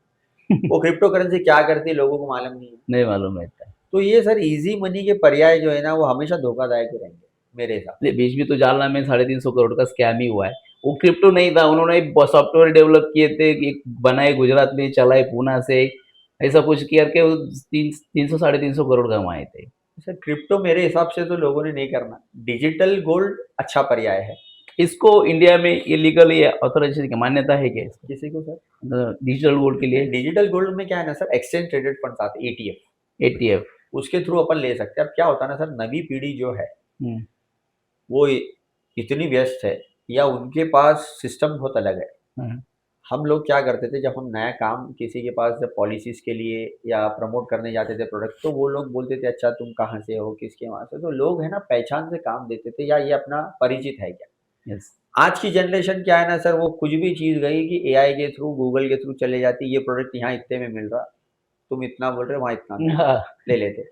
वो क्रिप्टो करेंसी क्या करती है लोगों को मालूम नहीं है। नहीं मालूम रहता है. तो ये सर इजी मनी के पर्याय जो है ना, वो हमेशा धोखादायक ही रहेंगे मेरे हिसाब नहीं, बीच में तो जालना में 350 करोड़ का स्कैम ही हुआ है। वो क्रिप्टो नहीं था, उन्होंने एक सॉफ्टवेयर डेवलप किए थे, एक बनाए गुजरात में, चलाए पूना से, ऐसा कुछ किया के वो 300 350 करोड़ कमाए थे। से। सर क्रिप्टो मेरे हिसाब से तो लोगों ने नहीं करना। डिजिटल गोल्ड अच्छा पर्याय है। इसको इंडिया में ये लीगली ऑथराइजेशन की मान्यता है क्या इसको? किसी को सर, डिजिटल गोल्ड के लिए डिजिटल गोल्ड में क्या है ना सर, एक्सचेंज ट्रेडेड फंड्स आते हैं, एटीएफ, एटीएफ। उसके थ्रू अपन ले सकते हैं। अब क्या होता है ना सर, नवी पीढ़ी जो है हुँ, वो इतनी व्यस्त है, या उनके पास सिस्टम बहुत अलग है। हुँ, हम लोग क्या करते थे, जब हम नया काम किसी के पास, जब पॉलिसीज के लिए या प्रमोट करने जाते थे प्रोडक्ट, तो वो लोग बोलते थे अच्छा तुम कहाँ से हो, किसके वहाँ से, तो लोग है ना पहचान से काम देते थे, या ये अपना परिचित है क्या। यस। आज की जनरेशन क्या है ना सर, वो कुछ भी चीज़ गई कि एआई के थ्रू, गूगल के थ्रू चले जाती, ये प्रोडक्ट यहाँ इतने में मिल रहा, तुम इतना बोल रहे हो, वहाँ इतना मिल रहा, हाँ, ले लेते।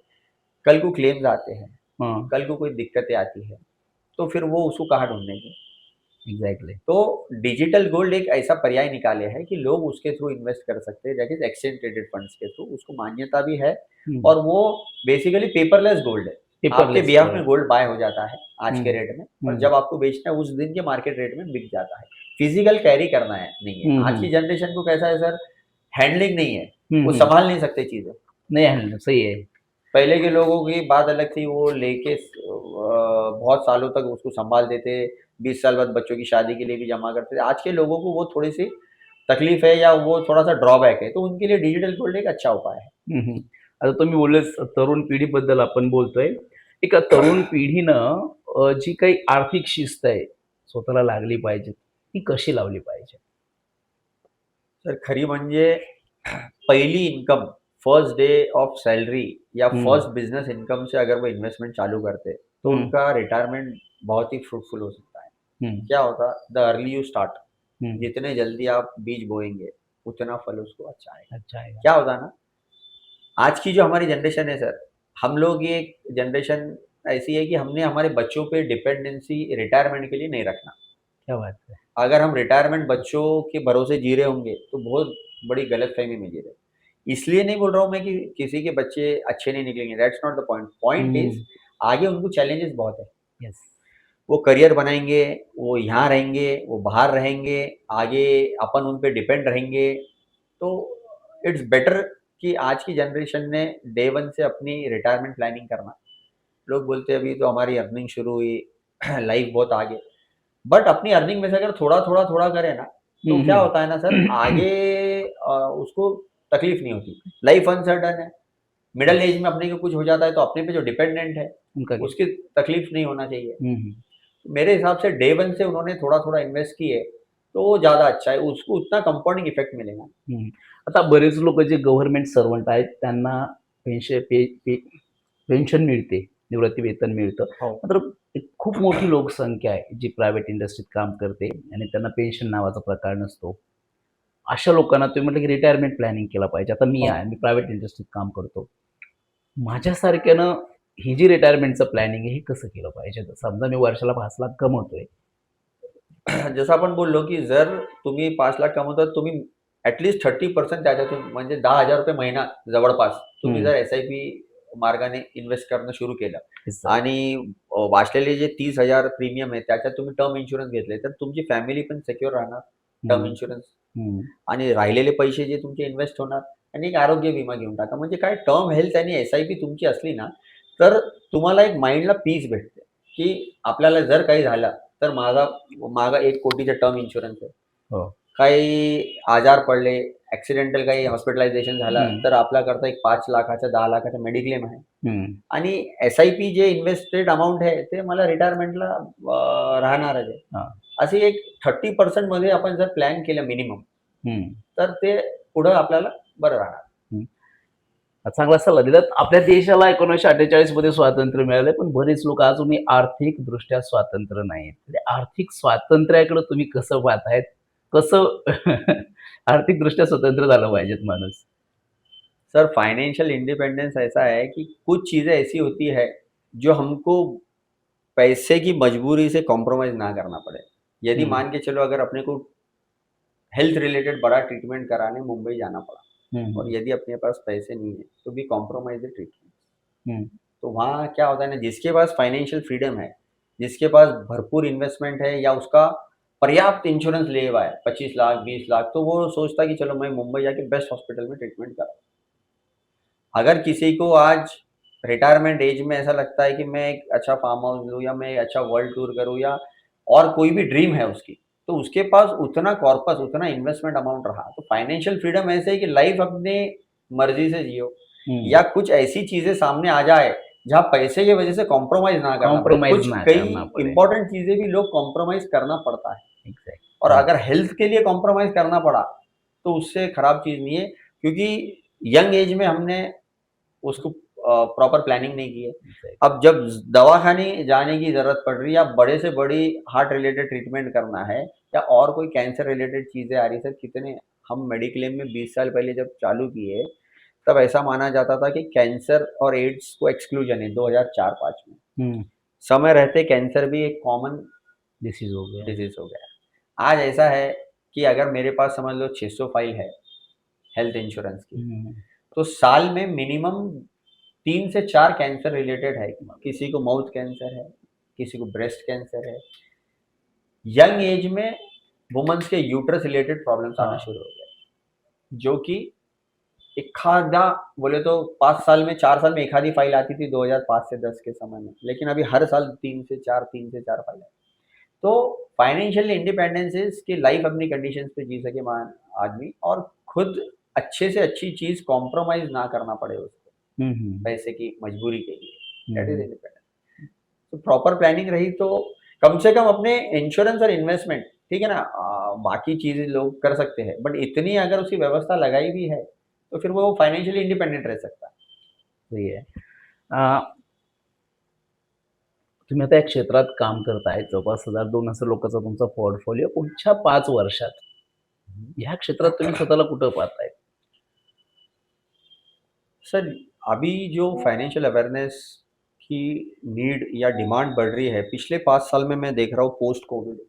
कल को क्लेम्स आते हैं, हाँ, कल को कोई दिक्कतें आती है, तो फिर वो उसको कहाँ ढूँढेंगे। एग्ज़ैक्टली। तो डिजिटल गोल्ड एक ऐसा पर्याय निकाले हैं कि लोग उसके थ्रू इन्वेस्ट कर सकते हैं, that is exchange traded funds के थ्रू, उसको मान्यता भी है। हुँ, और वो बेसिकली पेपरलेस गोल्ड है। आपके पेपरलेस बिहाफ में गोल्ड। गोल्ड बाय हो जाता है आज हुँ, के रेट में, और हुँ, जब आपको बेचना है उस दिन के मार्केट रेट में बिक जाता है। फिजिकल कैरी करना है नहीं है। हुँ, आज की हुँ, जनरेशन को कैसा है सर, हैंडलिंग नहीं है, हुँ, वो हुँ। संभाल नहीं सकते चीज़ें। नहीं हैंडल सही है। पहले के लोगों की बात अलग थी, वो लेके बहुत सालों तक उसको सँभालते थे, 20 साल बाद बच्चों की शादी के लिए भी जमा करते थे। आज के लोगों को वो थोड़ी-सी तकलीफ है, या वो थोड़ा-सा ड्रॉबॅक है, तो उनके लिए डिजिटल गोल्ड एक अच्छा उपाय है। हं, हं. आता तुम्ही बोललेच तरुण पिढीबद्दल आपण बोलतोय. एका तरुण पिढीनं जी काही आर्थिक शिस्त आहे, स्वतःला लागली पाहिजे, ती कशी लावली पाहिजे? तर खरी म्हणजे पहिली income first day of salary या हम्म फर्स्ट बिजनेस इनकम से अगर वो इन्वेस्टमेंट चालू करते तो हम्म उनका रिटायरमेंट बहुत ही फ्रूटफुल हो सकता है। हम्म क्या होता, द अर्ली यू स्टार्ट, हम्म, जितने जल्दी आप बीज बोएंगे उतना फल उसको अच्छा आएगा। अच्छा है। क्या होता है ना, आज की जो हमारी जनरेशन है सर, हम लोग ये जनरेशन ऐसी है कि हमने हमारे बच्चों पे डिपेंडेंसी रिटायरमेंट के लिए नहीं रखना। क्या बात है। अगर हम रिटायरमेंट बच्चों के भरोसे जी रहे होंगे तो बहुत बड़ी गलतफहमी में जी रहे हैं। इसलिए नहीं बोल रहा हूँ मैं कि किसी के बच्चे अच्छे नहीं निकलेंगे, that's not the point. Point is hmm, आगे उनको चैलेंजेस बहुत है। यस। वो करियर बनाएंगे, वो यहाँ रहेंगे, वो बाहर रहेंगे, आगे अपन उन पे डिपेंड रहेंगे। तो इट्स बेटर कि आज की जनरेशन ने डे वन से अपनी रिटायरमेंट प्लानिंग करना। लोग बोलते हैं अभी तो हमारी अर्निंग शुरू हुई, लाइफ बहुत आगे, बट अपनी अर्निंग में से अगर थोड़ा थोड़ा थोड़ा करे ना, तो क्या होता है ना सर, आगे उसको तकलीफ नहीं होती। लाइफ अनसर्टन है, मिडल एज में अपने को कुछ हो जाता है तो अपने पे जो डिपेंडेंट है उनका क्या। उसकी तकलीफ नहीं होना चाहिए। हम्म मेरे हिसाब से डे वन से उन्होंने थोड़ा थोड़ा इन्वेस्ट किए तो वो ज़्यादा अच्छा है, उसको उतना कंपाउंडिंग इफेक्ट मिलेगा। हम्म. आता बरेच लोक जे गव्हर्नमेंट सर्वंट आहेत त्यांना पेन्शन पेन्शन मिळते, निवृत्ती वेतन मिळतं. हो, मात्र एक खूप मोठी लोकसंख्या आहे जी प्रायव्हेट इंडस्ट्रीत काम करते आणि त्यांना पेन्शन नावाचा प्रकार नसतो. अशा लोकांना तुम्ही म्हटलं की रिटायरमेंट प्लॅनिंग केला पाहिजे. आता मी हो. आहे, मी प्रायव्हेट इंडस्ट्रीत काम करतो. माझ्यासारख्यानं ही जी रिटायरमेंटचं प्लॅनिंग आहे, हे कसं केलं पाहिजे? समजा मी वर्षाला 5,00,000 कमवतोय. जसं आपण बोललो, की जर तुम्ही 5,00,000 कमवता, तुम्ही ॲटलीस्ट 30% त्याच्यातून म्हणजे ₹10,000 महिना जवळपास तुम्ही हं, जर एस-आय-पी मार्गाने इन्व्हेस्ट करणं सुरू केलं येस सर. आणि वाचलेले जे 30,000 प्रीमियम आहे, त्याच्यात तुम्ही टर्म इन्शुरन्स घेतले, तर तुमची फॅमिली पण सिक्युअर राहणार, टर्म हं, इन्शुरन्स, हं, आणि राहिलेले पैसे जे तुमचे इन्व्हेस्ट होणार आणि एक आरोग्य विमा घेऊन टाका. म्हणजे काय, टर्म हेल्थ आणि एस-आय-पी तुमची असली ना, तर तुम्हाला एक माइंडला पीस भेटते, की आपल्याला जर काही झालं, तर मागा 1,00,00,000चा टर्म इन्शुरन्स आहे. हो. काही आजार पडले, ॲक्सिडेंटल काही हॉस्पिटलायझेशन झालं, हं, तर आपल्याकरता एक 5,00,000चा 10,00,000चा मेडिक्लेम आहे. हं, आणि एस-आय-पी जे इन्व्हेस्टेड अमाउंट आहे, ते मला रिटायरमेंटला राहणारच आहे. हां, अशी एक 30% मध्ये आपण जर प्लॅन केलं मिनिमम, हं, तर ते पुढं आपल्याला बरं राहणार. हं. चांगला सल्ला दिलात. आपल्या देशाला 1948 मध्ये स्वातंत्र्य मिळालं, पण बरेच लोक अजूनही आर्थिकदृष्ट्या स्वतंत्र नाहीत. म्हणजे आर्थिक स्वातंत्र्याकडे तुम्ही कसं पाहतायत? कसं आर्थिकदृष्ट्या स्वतंत्र झालं पाहिजेत माणूस? सर, फाइनेंशियल इंडिपेंडेंस ऐसा है कि कुछ चीज़ें ऐसी होती है, जो हमको पैसे की मजबूरी से कॉम्प्रोमाइज़ ना करना पड़े। यदि हं, मान के चलो, अगर अपने को हेल्थ रिलेटेड बड़ा ट्रीटमेंट कराने मुंबई जाना पड़ा हं, और हं, यदि अपने पास पैसे नहीं है, तो वी कॉम्प्रोमाइज़ द ट्रीटमेंट। हं, तो वहाँ क्या होता है ना, जिसके पास फाइनेंशियल फ्रीडम है, जिसके पास भरपूर इन्वेस्टमेंट है या उसका पर्याप्त इंश्योरेंस लिए हुआ है 25 लाख, 20 लाख, तो वो सोचता है कि चलो मैं मुंबई जाके बेस्ट हॉस्पिटल में ट्रीटमेंट कराऊँ। अगर किसी को आज रिटायरमेंट एज में ऐसा लगता है कि मैं एक अच्छा फार्म हाउस लूँ या मैं एक अच्छा वर्ल्ड टूर करूँ या और कोई भी ड्रीम है उसकी, तो उसके पास उतना कॉर्पस, उतना इन्वेस्टमेंट अमाउंट रहा। तो फाइनेंशियल फ्रीडम ऐसे है कि लाइफ अपने मर्ज़ी से जियो, हं. या कुछ ऐसी चीज़ें सामने आ जाए, जहाँ पैसे की वजह से कॉम्प्रोमाइज़ ना करना पड़े। कॉम्प्रोमाइज़ कुछ ना कई करना पड़े. इम्पोर्टेंट चीज़ें भी लोग कॉम्प्रोमाइज़ करना पड़ता है, एक्झॅक्ट. और हं, अगर हेल्थ के लिए कॉम्प्रोमाइज़ करना पड़ा, तो उससे खराब चीज़ नहीं है, क्योंकि यंग एज में हमने उसको प्रॉपर प्लानिंग नहीं की है। एक्झॅक्ट. अब जब दवाखाने जाने की ज़रूरत पड़ रही है या बड़े से बड़ी हार्ट रिलेटेड ट्रीटमेंट करना है या और कोई कैंसर रिलेटेड चीज़ें आ रही है, सर कितने हम मेडिक्लेम में 20 साल पहले जब चालू किए, तब ऐसा माना जाता था कि कैंसर और एड्स को एक्सक्लूजन है 2004-5 में। हं. समय रहते कैंसर भी एक कॉमन डिसीज हो गया. डिज़ीज़ हो गया है। आज ऐसा है कि अगर मेरे पास समझ लो 600 फाइल है हेल्थ इंश्योरेंस की, हं. तो साल में मिनिमम 3 से 4 कैंसर रिलेटेड है। किसी को माउथ कैंसर है, किसी को ब्रेस्ट कैंसर है। यंग एज में वुमेन्स के यूट्रस रिलेटेड प्रॉब्लम्स आना हां. शुरू हो गए, जो कि एखादा बोले तो 5 साल में, 4 साल में एखादी फाइल आती थी 2005 से 10 के समय में, लेकिन अभी हर साल 3 से 4 फाइल है। तो फाइनेंशियल इंडिपेंडेंस की लाइफ अपनी कंडीशंस पे जी सके मान आदमी, और खुद अच्छे से अच्छी चीज़ कॉम्प्रोमाइज़ ना करना पड़े उसको, हं, हं. पैसे की मजबूरी के लिए। हं, दैट इज़ हं. इंडिपेंडेंस। तो प्रॉपर प्लानिंग रही तो कम से कम अपने इंश्योरेंस और इन्वेस्टमेंट, ठीक है ना, बाकी चीज़ें लोग कर सकते हैं, बट इतनी अगर उसकी व्यवस्था लगाई भी है, तो फिर वो फाइनेंशियली इंडिपेंडेंट रह सकता है। सही आहे. अ, तुम्ही आता या क्षेत्रात काम करताय. जवळपास 1,000-2,000 लोकांचा तुमचा पोर्टफोलिओ. पुढच्या 5 वर्षात ह्या क्षेत्रात तुम्ही स्वतःला कुठं पाहताय? सर, अभी जो फाइनेंशियल अवेयरनेस की नीड या डिमांड बढ़ रही है, पिछले 5 साल में मैं देख रहा हूँ पोस्ट कोविड। हं,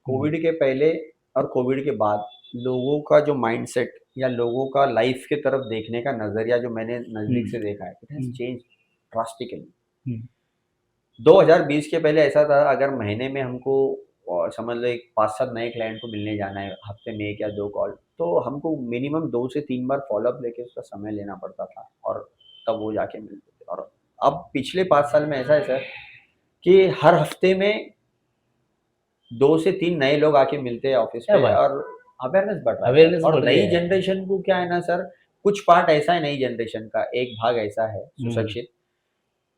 कोविड के पहले और कोविड के बाद लोगों का जो माइंडसेट या लोगों का लाइफ की तरफ देखने का नज़रिया जो मैंने नज़दीक हं, से देखा है, it has hmm, changed drastically. हं, 2020 के पहले ऐसा था, अगर महीने में हमको समझ लो एक 5-7 नए क्लाइंट को मिलने जाना है, हफ्ते में 1 या 2 कॉल, तो हमको मिनिमम 2 से 3 बार फ़ॉलो-अप लेके उसका समय लेना पड़ता था और तब वो जाके मिलते थे। और अब पिछले 5 साल में ऐसा है सर कि हर हफ्ते में 2 से 3 नए लोग आके मिलते हैं ऑफ़िस क्या पे बात! और अवेयरनेस बढ़ रहा है सर। अवेयरनेस और बढ़ रही नई है. जनरेशन को क्या है ना सर, कुछ पार्ट ऐसा है नई जनरेशन का, एक भाग ऐसा है हं, सुशिक्षित,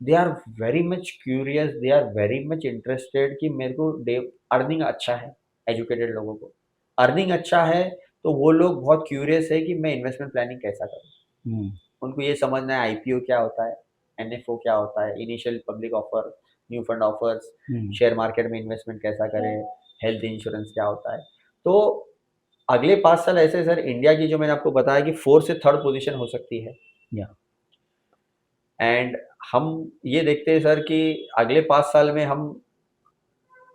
they are very much curious, they are very much interested कि मेरे को डे अर्निंग अच्छा है, एजुकेटेड लोगों को। अर्निंग अच्छा है, तो वो लोग बहुत क्यूरियस है कि मैं इन्वेस्टमेंट प्लानिंग कैसा करूँ? हं, उनको ये समझना है आईपीओ क्या होता है, एनएफओ क्या होता है, initial public offer, new fund offers, हं. शेयर मार्केट में इन्वेस्टमेंट कैसा करें, हेल्थ इंश्योरेंस क्या होता है। तो अगले 5 साल ऐसे सर इंडिया की जो मैंने आपको बताया कि 4th से 3rd पोज़ीशन हो सकती है। या. एंड हम ये देखते हैं सर कि अगले 5 साल में हम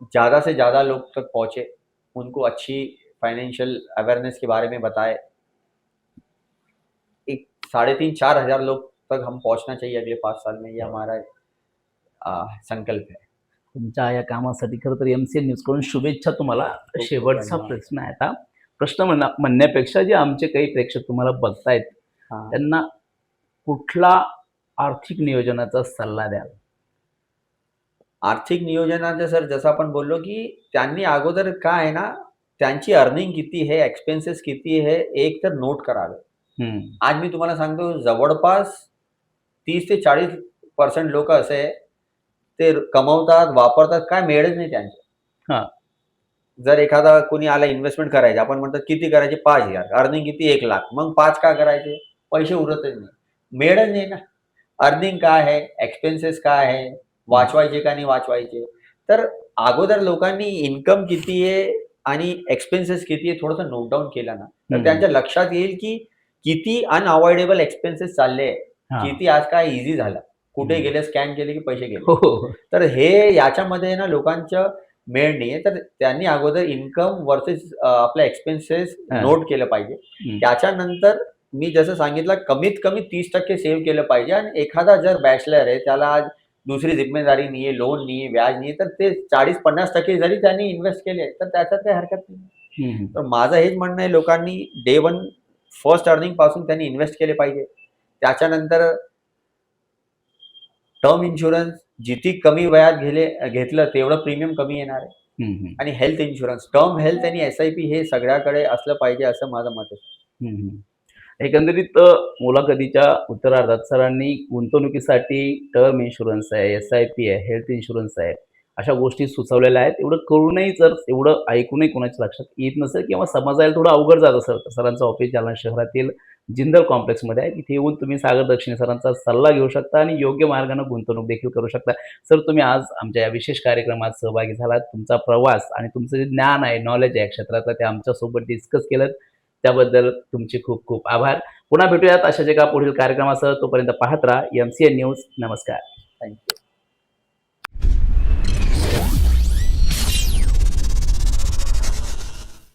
ज़्यादा से ज़्यादा लोग तक पहुँचे, उनको अच्छी फाइनेंशियल अवेयरनेस के बारे में बताएँ। एक 3,500-4 हज़ार लोग तक हम पहुँचना चाहिए अगले 5 साल में, ये हमारा संकल्प है। तुमच्या या कामासाठी खरं तर एम-सी-एन न्यूजकडून शुभेच्छा तुम्हाला. खूप खूप शेवटचा धन्यवाद. प्रश्न आहे आता. प्रश्न म्हणण्यापेक्षा जे आमचे काही प्रेक्षक तुम्हाला बघतायत, हां. त्यांना कुठला आर्थिक नियोजनाचा सल्ला द्याल? आर्थिक नियोजनाचं सर जसं आपण बोललो, की त्यांनी अगोदर काय आहे ना, त्यांची अर्निंग किती आहे, एक्सपेन्सेस किती आहे, एक तर नोट करावे. हं. आज मी तुम्हाला सांगतो जवळपास 30 ते 40% लोकं असे आहे, ते कमवतात, वापरतात, काय मेळच नाही त्यांचं. हां. जर एखादा कोणी आला इन्व्हेस्टमेंट करायची, आपण म्हणतो किती करायची? 5,000 अर्निंग किती? 1,00,000 मग 5 का करायचे? पैसे उरतच नाही. मेळच नाही ना. अर्निंग काय आहे? एक्सपेन्सेस काय आहे? हं, वाचवायचे का नाही वाचवायचे? तर अगोदर लोकांनी इन्कम किती आहे आणि एक्सपेन्सेस किती आहे थोडंसं नोट डाउन केलं ना, तर हं. त्यांच्या लक्षात येईल की किती अनअव्हॉइडेबल एक्सपेन्सेस चालले आहे. हां. किती आज काय ईझी झालं. कुठे हं. गेले स्कॅन केले की पैसे गेले. हो, हो, हो. तर हे याच्यामध्ये ना लोकांचं मेळ नाहीये. तर त्यांनी अगोदर इन्कम व्हर्सेस आपल्या एक्सपेन्सेस हां. नोट केलं पाहिजे. हं. त्याच्यानंतर मी जसं सांगितलं कमीत कमी 30% सेव्ह केलं पाहिजे आणि एखादा जर बॅचलर आहे, त्याला आज दुसरी जिम्मेदारी नाहीये, लोन नाहीये, व्याज नाहीये, तर ते 40-50% जरी त्यांनी इन्व्हेस्ट केले, तर त्याच्यात काही हरकत नाही. हं, हं. तर माझं हेच म्हणणं आहे लोकांनी डे 1 फर्स्ट अर्निंगपासून त्यांनी इन्व्हेस्ट केले पाहिजे. त्याच्यानंतर टर्म इन्शुरन्स जिती कमी वयात घेतलं तेवढं प्रीमियम कमी येणार आहे. हं, हं. आणि हेल्थ इन्शुरन्स, टर्म हेल्थ आणि एस-आय-पी हे सगळ्याकडे असलं पाहिजे असं माझं मत आहे. हं, हं. एकंदरीत मुलाखतीच्या उत्तरार्धात सरांनी गुंतवणुकीसाठी टर्म इन्शुरन्स आहे, एस-आय-पी आहे, हेल्थ इन्शुरन्स आहे, अशा गोष्टी सुचवलेल्या आहेत. एवढं करूनही जर एवढं ऐकूनही कोणाच्या लक्षात येत नसेल किंवा समजायला थोडं अवघड जात असेल, तर सरांचं ऑफिस जालना शहरातील जिंदल कॉम्प्लेक्समध्ये आहे. तिथे येऊन तुम्ही सागर दक्षिणे सरांचा सल्ला घेऊ शकता आणि योग्य मार्गाने गुंतवणूक देखील करू शकता. सर, तुम्ही आज आमच्या या विशेष कार्यक्रमात सहभागी झालात. तुमचा प्रवास आणि तुमचं जे ज्ञान आहे, नॉलेज आहे या क्षेत्रातलं, ते आमच्यासोबत डिस्कस केलंत. त्याबद्दल तुमचे खूप खूप आभार. पुन्हा भेटूयात अशाच एका पुढील कार्यक्रमासह. तोपर्यंत पाहत राहा एम-सी-एन न्यूज. नमस्कार. Thank you.